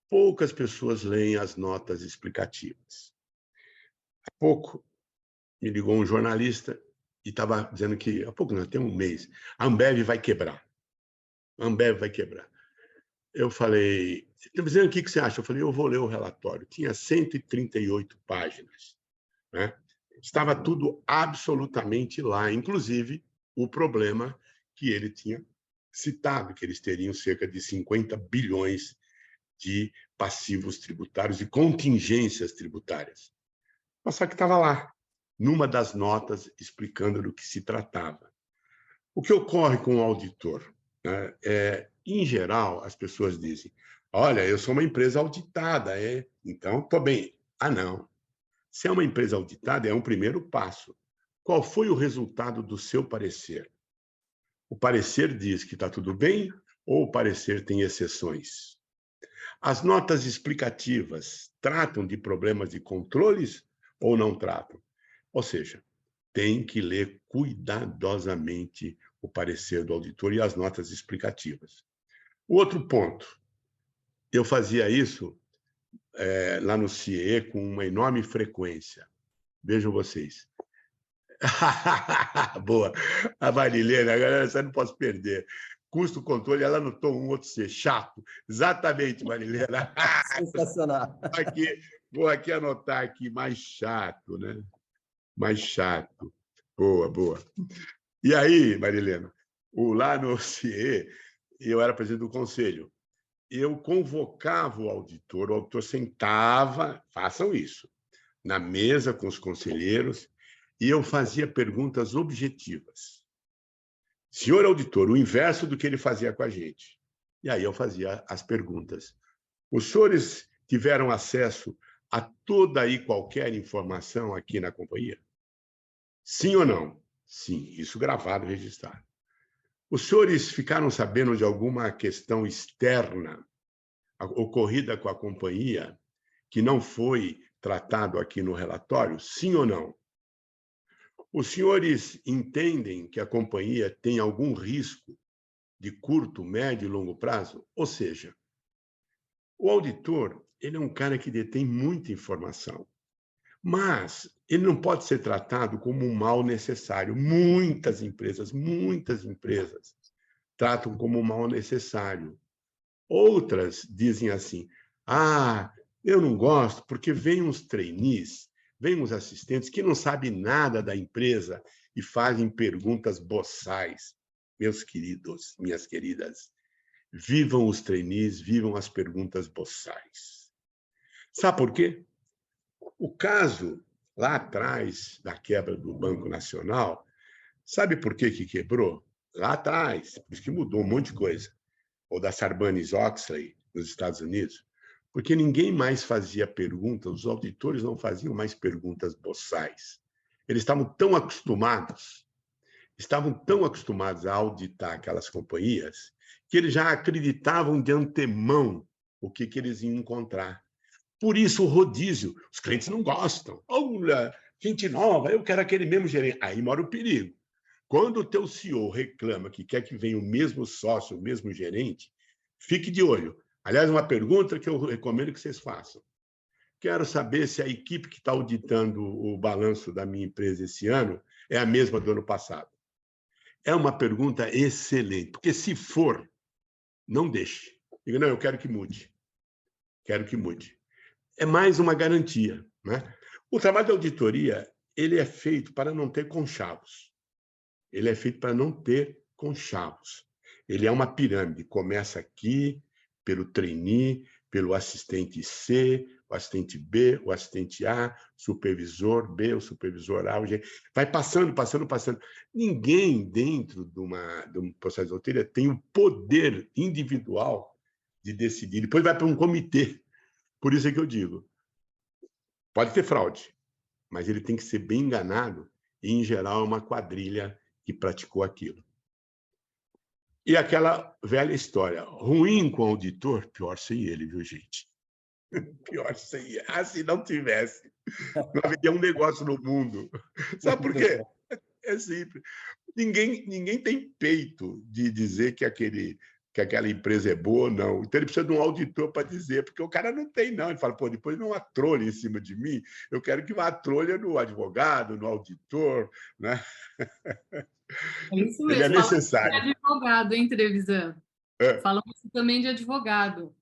Poucas pessoas leem as notas explicativas. Há pouco me ligou um jornalista e estava dizendo que, há pouco não, tem um mês, a Ambev vai quebrar. A Ambev vai quebrar. Eu falei, o que você acha? Eu falei, eu vou ler o relatório. Tinha 138 páginas, né? Estava tudo absolutamente lá, inclusive o problema que ele tinha citado, que eles teriam cerca de 50 bilhões de passivos tributários e contingências tributárias. Mas só que estava lá, numa das notas, explicando do que se tratava. O que ocorre com o auditor? Né? Em geral, as pessoas dizem, olha, eu sou uma empresa auditada, então estou bem. Ah, não. Se é uma empresa auditada, é um primeiro passo. Qual foi o resultado do seu parecer? O parecer diz que está tudo bem ou o parecer tem exceções? As notas explicativas tratam de problemas de controles ou não tratam? Ou seja, tem que ler cuidadosamente o parecer do auditor e as notas explicativas. O outro ponto, eu fazia isso lá no CIE com uma enorme frequência. Vejam vocês. Boa. A Marilene, agora essa eu não posso perder. Custo controle, ela anotou um outro C, chato. Exatamente, Marilena. Sensacional. Vou aqui anotar aqui, mais chato, né? Mais chato. Boa, boa. E aí, Marilena, lá no CIE, eu era presidente do conselho. Eu convocava o auditor sentava, façam isso, na mesa com os conselheiros, e eu fazia perguntas objetivas. Senhor auditor, o inverso do que ele fazia com a gente. E aí eu fazia as perguntas. Os senhores tiveram acesso a toda e qualquer informação aqui na companhia? Sim ou não? Sim, isso gravado e registrado. Os senhores ficaram sabendo de alguma questão externa ocorrida com a companhia que não foi tratado aqui no relatório? Sim ou não? Os senhores entendem que a companhia tem algum risco de curto, médio e longo prazo? Ou seja, o auditor, ele é um cara que detém muita informação, mas ele não pode ser tratado como um mal necessário. Muitas empresas tratam como um mal necessário. Outras dizem assim, eu não gosto porque vem uns trainees, vem uns assistentes que não sabem nada da empresa e fazem perguntas boçais. Meus queridos, minhas queridas, vivam os trainees, vivam as perguntas boçais. Sabe por quê? O caso lá atrás da quebra do Banco Nacional, sabe por que quebrou? Lá atrás, por isso que mudou um monte de coisa. Ou da Sarbanes-Oxley, nos Estados Unidos, porque ninguém mais fazia perguntas, os auditores não faziam mais perguntas boçais. Eles estavam tão acostumados a auditar aquelas companhias, que eles já acreditavam de antemão o que eles iam encontrar. Por isso, o rodízio. Os clientes não gostam. Olha, gente nova, eu quero aquele mesmo gerente. Aí mora o perigo. Quando o teu CEO reclama que quer que venha o mesmo sócio, o mesmo gerente, fique de olho. Aliás, uma pergunta que eu recomendo que vocês façam. Quero saber se a equipe que está auditando o balanço da minha empresa esse ano é a mesma do ano passado. É uma pergunta excelente, porque se for, não deixe. Diga, não, eu quero que mude. Quero que mude. É mais uma garantia, né? O trabalho da auditoria, ele é feito para não ter conchavos. Ele é feito para não ter conchavos. Ele é uma pirâmide. Começa aqui, pelo trainee, pelo assistente C, o assistente B, o assistente A, supervisor B, o supervisor A, o G. Vai passando. Ninguém dentro de um processo de auditoria tem o poder individual de decidir. Depois vai para um comitê. Por isso é que eu digo, pode ter fraude, mas ele tem que ser bem enganado e, em geral, é uma quadrilha que praticou aquilo. E aquela velha história, ruim com o auditor, pior sem ele, viu, gente? Pior sem ele. Se não tivesse, não haveria um negócio no mundo. Sabe por quê? É simples. Ninguém tem peito de dizer que aquela empresa é boa ou não. Então, ele precisa de um auditor para dizer, porque o cara não tem, não. Ele fala, depois não há trolha em cima de mim, eu quero que vá trolha no advogado, no auditor, né? É isso mesmo. Ele é necessário. Advogado, hein, Trevisan? Falamos também de advogado.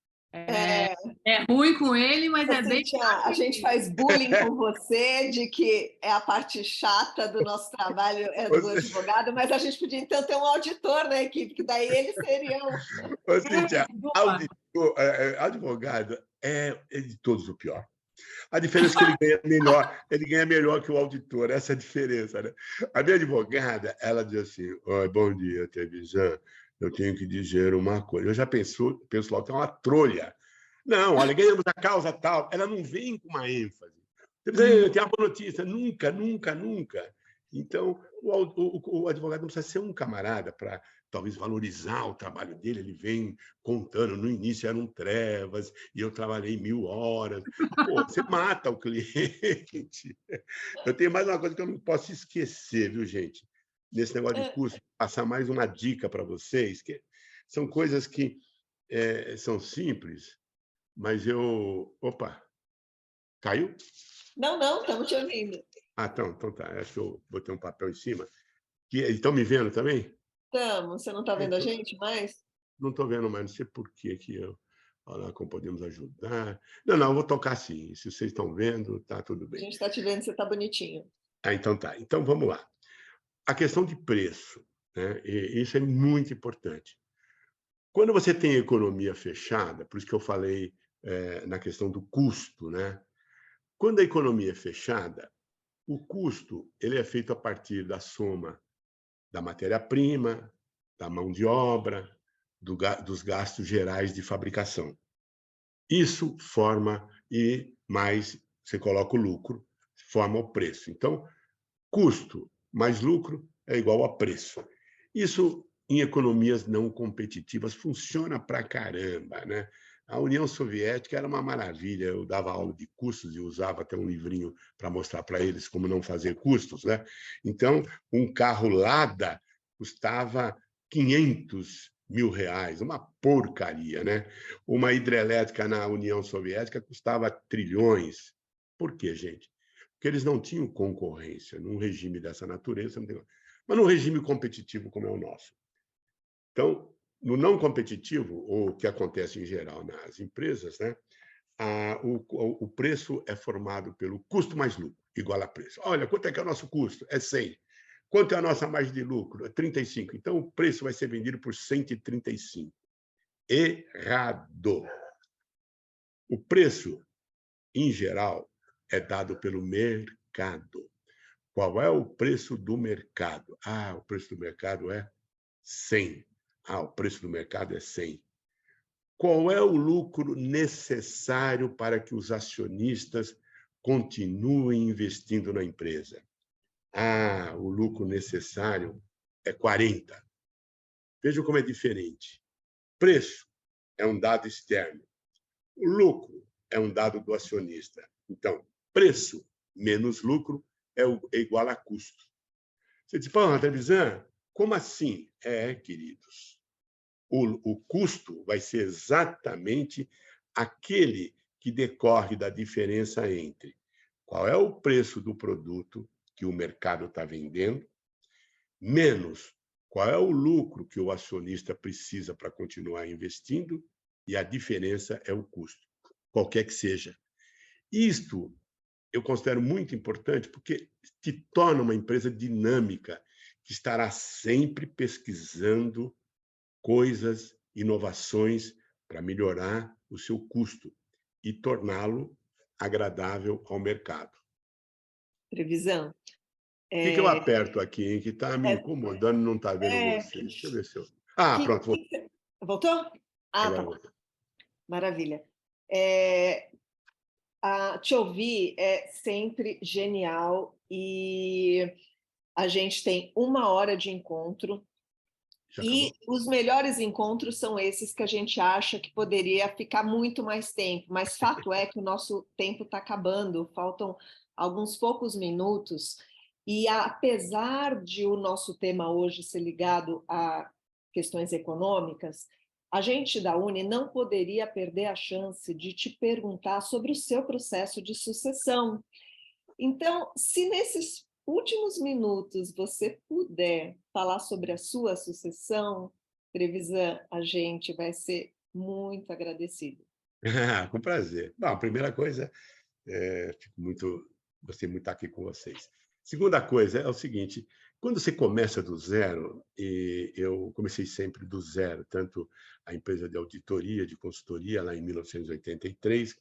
É ruim com ele, mas é bem... Cíntia, a gente faz bullying com você de que é a parte chata do nosso trabalho é do advogado, mas a gente podia então ter um auditor na equipe, que daí eles seriam... Cíntia, advogado é de todos o pior. A diferença é que ele ganha melhor que o auditor, essa é a diferença, né? A minha advogada, ela diz assim: oh, bom dia, Trevisan, eu tenho que dizer uma coisa. Eu já penso logo que é uma trolha. Não, olha, ganhamos a causa tal. Ela não vem com uma ênfase. Trevisan, tem uma boa notícia. Nunca, nunca, nunca. Então, o advogado não precisa ser um camarada para talvez valorizar o trabalho dele. Ele vem contando, no início eram trevas, e eu trabalhei 1000 horas. Pô, você mata o cliente. Eu tenho mais uma coisa que eu não posso esquecer, viu, gente? Nesse negócio de curso, passar mais uma dica para vocês, que são coisas que são simples, mas eu... Opa! Caiu? Não, estamos te ouvindo. Ah, então tá. Acho que eu botei um papel em cima. Estão me vendo também? Estamos. Você não está vendo a gente mais? Não estou vendo mais, não sei por que eu... Olha lá como podemos ajudar. Não, eu vou tocar sim. Se vocês estão vendo, tá tudo bem. A gente está te vendo, você está bonitinho. Ah, então tá. Então vamos lá. A questão de preço, né? E isso é muito importante. Quando você tem economia fechada, por isso que eu falei na questão do custo, né? Quando a economia é fechada, o custo ele é feito a partir da soma da matéria-prima, da mão de obra, dos gastos gerais de fabricação. Isso forma, e mais você coloca o lucro, forma o preço. Então, custo mais lucro é igual a preço. Isso, em economias não competitivas, funciona pra caramba, né? A União Soviética era uma maravilha. Eu dava aula de custos e usava até um livrinho para mostrar para eles como não fazer custos, né? Então, um carro Lada custava 500 mil reais, uma porcaria, né? Uma hidrelétrica na União Soviética custava trilhões. Por quê, gente? Porque eles não tinham concorrência. Num regime dessa natureza, não tem... Mas num regime competitivo como é o nosso. Então, no não competitivo, ou o que acontece em geral nas empresas, né, o preço é formado pelo custo mais lucro, igual a preço. Olha, quanto é que é o nosso custo? É 100. Quanto é a nossa margem de lucro? É 35. Então, o preço vai ser vendido por 135. Errado. O preço, em geral, é dado pelo mercado. Qual é o preço do mercado? Ah, o preço do mercado é 100. Ah, o preço do mercado é 100. Qual é o lucro necessário para que os acionistas continuem investindo na empresa? Ah, o lucro necessário é 40. Vejam como é diferente. Preço é um dado externo. O lucro é um dado do acionista. Então, preço menos lucro é igual a custo. Você diz, pô, Trevisan, como assim? Queridos, o custo vai ser exatamente aquele que decorre da diferença entre qual é o preço do produto que o mercado está vendendo, menos qual é o lucro que o acionista precisa para continuar investindo, e a diferença é o custo, qualquer que seja. Isto eu considero muito importante porque te torna uma empresa dinâmica, que estará sempre pesquisando coisas, inovações para melhorar o seu custo e torná-lo agradável ao mercado. Trevisan. O que eu aperto aqui, hein, que está me incomodando, não está vendo você? Deixa eu ver se eu... Ah, pronto. Voltou? Ah, tá bom. Maravilha. Te ouvir é sempre genial e a gente tem 1 hora de encontro e os melhores encontros são esses que a gente acha que poderia ficar muito mais tempo, mas fato é que o nosso tempo está acabando, faltam alguns poucos minutos e apesar de o nosso tema hoje ser ligado a questões econômicas, a gente da Uni não poderia perder a chance de te perguntar sobre o seu processo de sucessão. Então, se nesses últimos minutos você puder falar sobre a sua sucessão, Trevisan, a gente vai ser muito agradecido. Com prazer. Bom, a primeira coisa, gostei muito de estar aqui com vocês. Segunda coisa é o seguinte, quando você começa do zero, e eu comecei sempre do zero, tanto a empresa de auditoria, de consultoria, lá em 1983,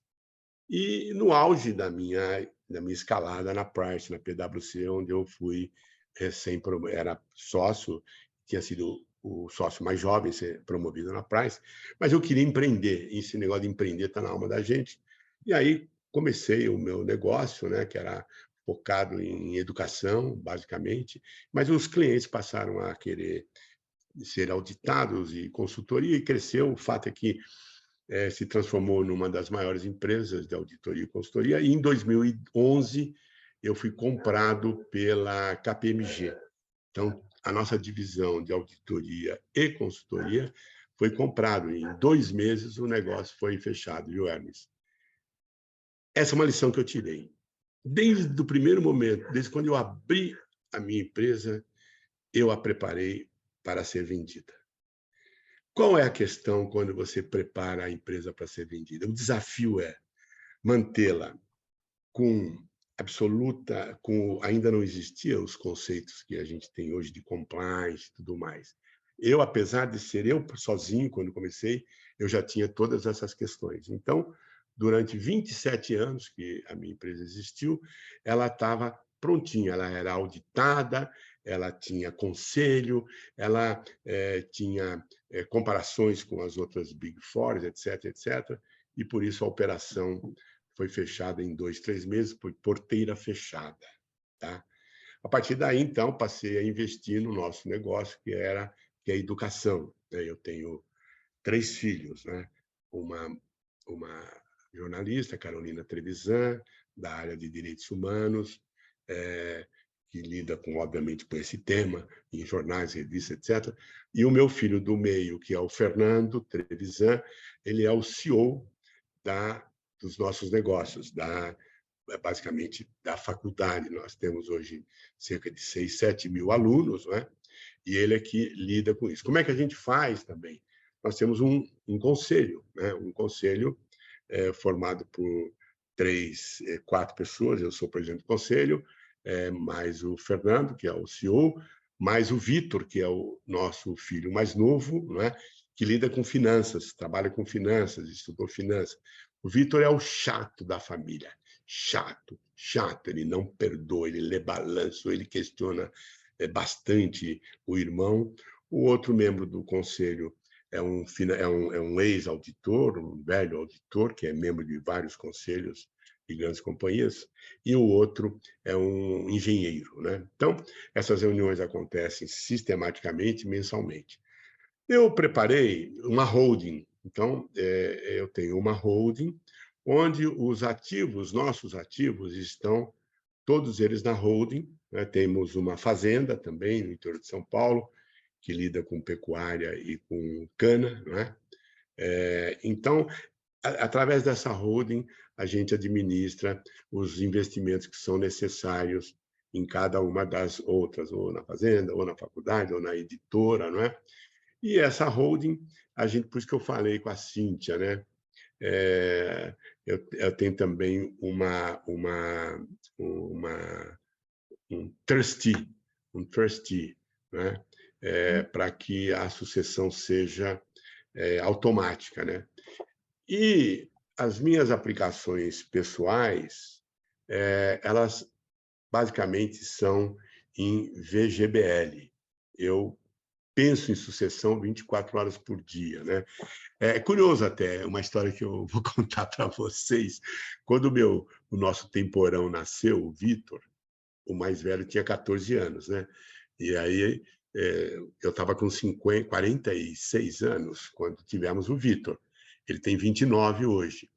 e no auge da minha escalada na Price, na PwC, onde eu fui era sócio, tinha sido o sócio mais jovem a ser promovido na Price, mas eu queria empreender, e esse negócio de empreender está na alma da gente. E aí comecei o meu negócio, né, que era focado em educação, basicamente, mas os clientes passaram a querer ser auditados e consultoria, e cresceu. O fato é que se transformou numa das maiores empresas de auditoria e consultoria, e em 2011 eu fui comprado pela KPMG. Então, a nossa divisão de auditoria e consultoria foi comprado. Em 2 meses, o negócio foi fechado, viu, Hermes? Essa é uma lição que eu tirei. Desde o primeiro momento, desde quando eu abri a minha empresa, eu a preparei para ser vendida. Qual é a questão quando você prepara a empresa para ser vendida? O desafio é mantê-la com ainda não existiam os conceitos que a gente tem hoje de compliance e tudo mais. Eu, apesar de ser eu sozinho quando comecei, eu já tinha todas essas questões. Então, durante 27 anos que a minha empresa existiu, ela estava prontinha, ela era auditada, ela tinha conselho, ela tinha comparações com as outras Big Four, etc., etc., e por isso a operação foi fechada em 2, 3 meses, por porteira fechada. Tá? A partir daí, então, passei a investir no nosso negócio, que é a educação. Eu tenho 3 filhos, né? Uma jornalista, Carolina Trevisan, da área de direitos humanos, que lida, obviamente, com esse tema, em jornais, revistas, etc. E o meu filho do meio, que é o Fernando Trevisan, ele é o CEO dos nossos negócios, basicamente da faculdade. Nós temos hoje cerca de 6, 7 mil alunos, né? E ele é que lida com isso. Como é que a gente faz também? Nós temos um conselho, né? Um conselho formado por 3, 4 pessoas. Eu sou presidente do conselho, mais o Fernando, que é o CEO, mais o Vitor, que é o nosso filho mais novo, né? Que lida com finanças, trabalha com finanças, estudou finanças. O Vitor é o chato da família. Chato. Ele não perdoa, ele lê balanço, ele questiona bastante o irmão. O outro membro do conselho é um ex-auditor, um velho auditor, que é membro de vários conselhos de grandes companhias, e o outro é um engenheiro, né? Então, essas reuniões acontecem sistematicamente, mensalmente. Eu preparei uma holding. Então, eu tenho uma holding onde nossos ativos, estão todos eles na holding, né? Temos uma fazenda também no interior de São Paulo, que lida com pecuária e com cana, né? Então, através dessa holding, a gente administra os investimentos que são necessários em cada uma das outras, ou na fazenda, ou na faculdade, ou na editora, não é? E essa holding, por isso que eu falei com a Cíntia, né? Eu tenho também um trustee, né? Para que a sucessão seja automática, né? E as minhas aplicações pessoais, elas basicamente são em VGBL. Eu penso em sucessão 24 horas por dia, né? É curioso até, uma história que eu vou contar para vocês. Quando o nosso temporão nasceu, o Vitor, o mais velho tinha 14 anos, né? E aí eu estava com 46 anos quando tivemos o Vitor. Ele tem 29 hoje.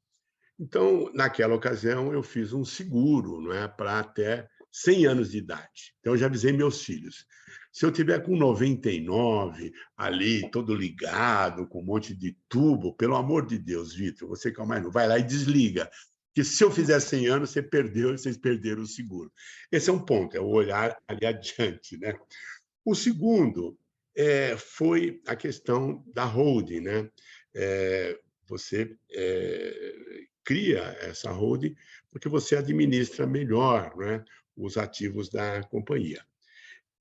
Então, naquela ocasião, eu fiz um seguro, não é, para até 100 anos de idade. Então, eu já avisei meus filhos. Se eu tiver com 99, ali, todo ligado, com um monte de tubo, pelo amor de Deus, Vitor, você que é o mais novo, vai lá e desliga. Porque se eu fizer 100 anos, vocês perderam o seguro. Esse é um ponto, é o olhar ali adiante, né? O segundo foi a questão da holding, né? você cria essa holding porque você administra melhor, né, os ativos da companhia.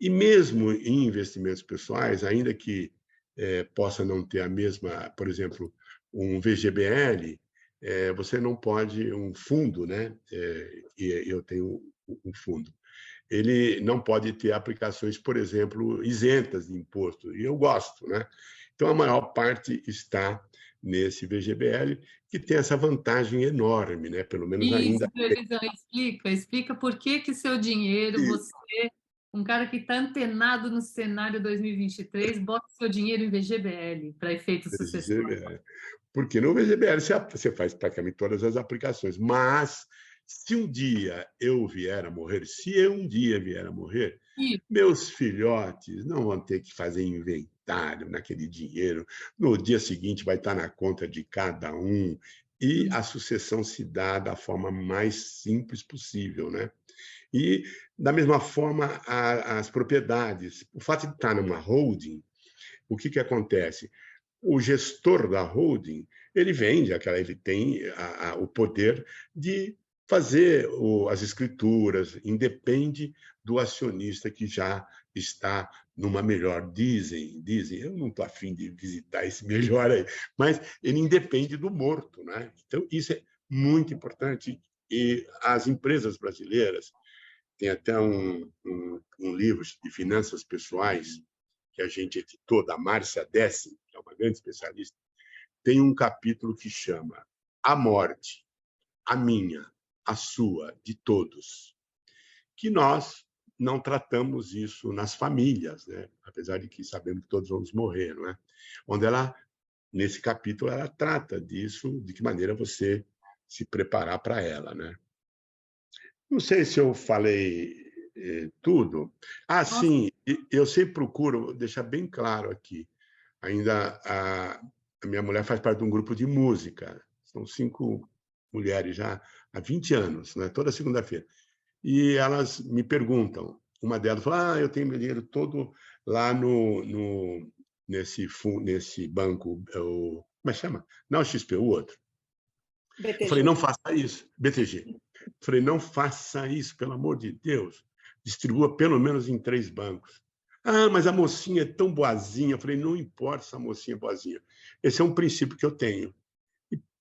E mesmo em investimentos pessoais, ainda que possa não ter a mesma, por exemplo, um VGBL, você não pode, um fundo, né? E eu tenho um fundo, ele não pode ter aplicações, por exemplo, isentas de imposto, e eu gosto, né? Então, a maior parte está nesse VGBL, que tem essa vantagem enorme, né? Pelo menos ainda. Isso, previsão, explica por que seu dinheiro, você, um cara que está antenado no cenário 2023, bota seu dinheiro em VGBL para efeito sucessório. Porque no VGBL você faz praticamente todas as aplicações, mas se um dia eu vier a morrer, meus filhotes não vão ter que fazer inventário naquele dinheiro, no dia seguinte vai estar na conta de cada um, e a sucessão se dá da forma mais simples possível, né? E, da mesma forma, as propriedades. O fato de estar numa holding, o que acontece? O gestor da holding, ele vende, ele tem o poder de fazer as escrituras, independe do acionista que já está numa melhor. Dizem, eu não estou afim de visitar esse melhor aí, mas ele independe do morto, né? Então, isso é muito importante. E as empresas brasileiras, tem até um livro de finanças pessoais que a gente editou, da Márcia Dessing, que é uma grande especialista, tem um capítulo que chama A Morte, a minha, a sua, de todos, que nós não tratamos isso nas famílias, né? Apesar de que sabemos que todos vamos morrer, não é? Onde nesse capítulo, ela trata disso, de que maneira você se preparar para ela, né? Não sei se eu falei tudo. Sim, eu sempre procuro deixar bem claro aqui. Ainda a minha mulher faz parte de um grupo de música. São 5 mulheres já há 20 anos, né? Toda segunda-feira. E elas me perguntam. Uma delas fala: eu tenho meu dinheiro todo lá nesse banco, como é que chama? Não, XP, o outro. BTG. Eu falei: não faça isso. BTG. Eu falei: não faça isso, pelo amor de Deus. Distribua pelo menos em 3 bancos. Mas a mocinha é tão boazinha. Eu falei: não importa se a mocinha é boazinha. Esse é um princípio que eu tenho.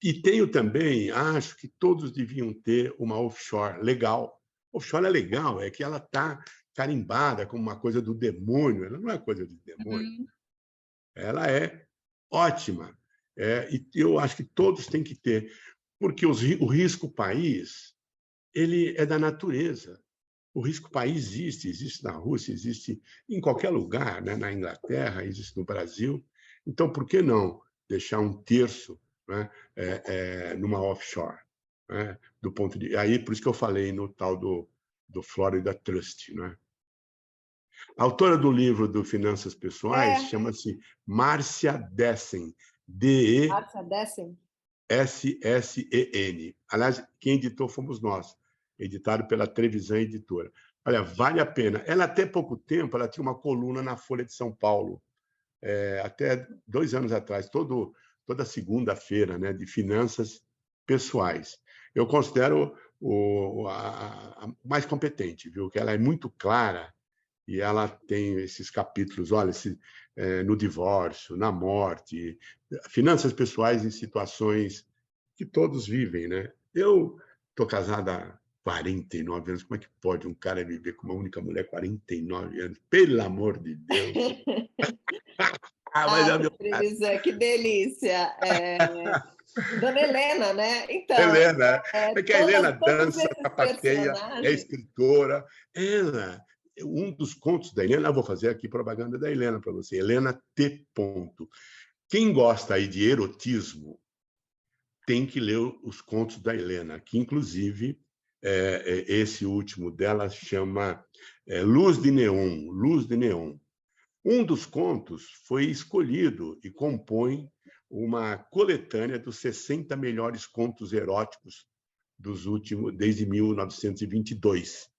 E tenho também, acho que todos deviam ter uma offshore legal. Offshore é legal, é que ela está carimbada como uma coisa do demônio. Ela não é coisa do demônio. Ela é ótima. E eu acho que todos têm que ter, porque o risco país, ele é da natureza. O risco país existe na Rússia, existe em qualquer lugar, né? Na Inglaterra, existe no Brasil. Então, por que não deixar 1/3, né, numa offshore? Né? Aí, por isso que eu falei no tal do Florida Trust. Né? A autora do livro do Finanças Pessoais chama-se Márcia Dessing, Márcia Dessing. D-E-S-S-E-N. Aliás, quem editou fomos nós, editado pela Trevisan Editora. Olha, vale a pena. Ela, até pouco tempo, ela tinha uma coluna na Folha de São Paulo, até 2 anos atrás, toda segunda-feira, né, de finanças pessoais. Eu considero a mais competente, viu? Que ela é muito clara e ela tem esses capítulos, olha, no divórcio, na morte, finanças pessoais em situações que todos vivem, né? Eu estou casada há 49 anos, como é que pode um cara viver com uma única mulher 49 anos? Pelo amor de Deus! Trevisan, que delícia! Dona Helena, né? Então, Helena, que a Helena dança, sapateia, é escritora. Um dos contos da Helena, eu vou fazer aqui propaganda da Helena para você, Helena T. Quem gosta aí de erotismo tem que ler os contos da Helena, que inclusive esse último dela chama Luz de Neon, Luz de Neon. Um dos contos foi escolhido e compõe uma coletânea dos 60 melhores contos eróticos desde 1922.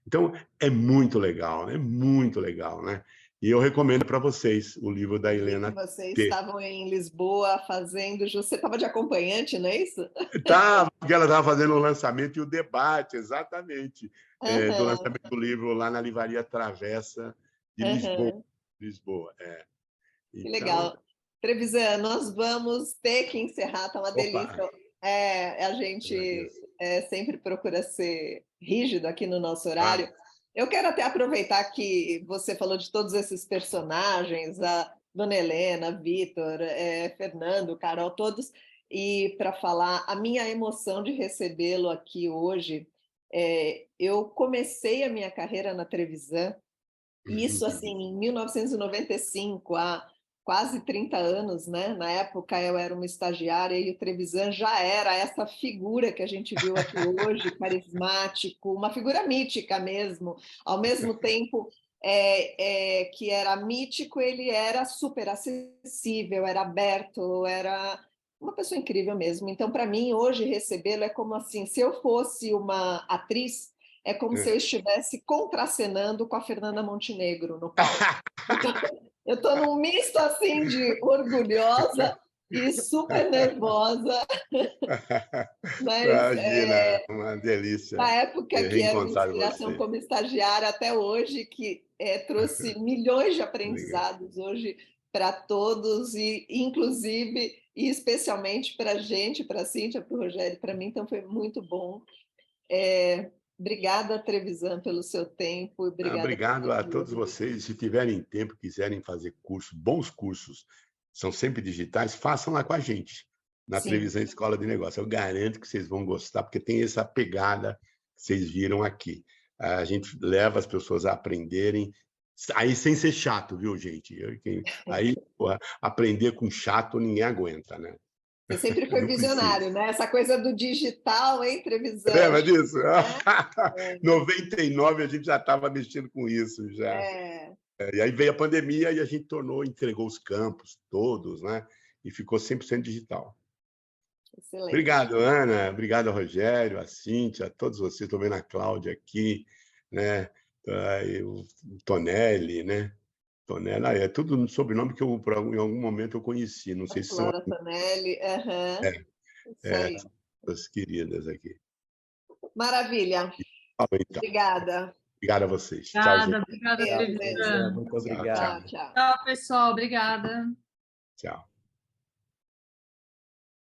Então, é muito legal, né? Muito legal, né? E eu recomendo para vocês o livro da Helena Vocês T. estavam em Lisboa fazendo... Você estava de acompanhante, não é isso? Tá, porque ela estava fazendo o lançamento e o debate, exatamente, do Aham, lançamento do livro lá na Livraria Travessa de Lisboa. aham. Lisboa, Que Então, legal. Trevisan, nós vamos ter que encerrar, tá uma delícia. opa, A gente agradeço. sempre procura ser rígido aqui no nosso Ah, horário. Eu quero até aproveitar que você falou de todos esses personagens, a Dona Helena, Vitor, Fernando, Carol, todos, e para falar a minha emoção de recebê-lo aqui hoje. Eu comecei a minha carreira na Trevisan, isso assim em 1995, há quase 30 anos, né? Na época eu era uma estagiária e o Trevisan já era essa figura que a gente viu aqui hoje, carismático, uma figura mítica mesmo. Ao mesmo tempo que era mítico, ele era super acessível, era aberto, era uma pessoa incrível mesmo. Então, para mim, hoje recebê-lo é como assim, se eu fosse uma atriz, é como se eu estivesse contracenando com a Fernanda Montenegro no palco. Eu estou num misto assim de orgulhosa e super nervosa, mas Imagina, uma delícia na época ter que era uma reencontrado inspiração você. como estagiária até hoje, que trouxe milhões de Legal. aprendizados hoje para todos, e inclusive e especialmente para a gente, para a Cíntia, para o Rogério, para mim, então foi muito bom. Obrigada, Trevisan, pelo seu tempo, obrigada por Obrigado a tudo. todos vocês. Se tiverem tempo, quiserem fazer cursos, bons cursos, são sempre digitais, façam lá com a gente, na Sim. Trevisan Escola de Negócios. Eu garanto que vocês vão gostar, porque tem essa pegada que vocês viram aqui. A gente leva as pessoas a aprenderem, aí sem ser chato, viu, gente? Aí, porra, aprender com chato ninguém aguenta, né? Você sempre foi Não precisa. visionário, né? Essa coisa do digital, hein, Trevisan? Lembra disso? É. 99 a gente já estava mexendo com isso já. E aí veio a pandemia e a gente entregou os campos todos, né? E ficou 100% digital. Excelente. Obrigado, Ana. Obrigado, Rogério, a Cíntia, a todos vocês. Estou vendo a Cláudia aqui, né? O Tonelli, né? Tonelli, é tudo um sobrenome que em algum momento eu conheci. Não sei se são Flora Tonelli. Isso aí. as queridas aqui. Maravilha. Então. Obrigada. Obrigado a vocês. Obrigada, Tchau, obrigada, Trevisan. Muito obrigado. Tchau. Tchau, pessoal. Obrigada. Tchau.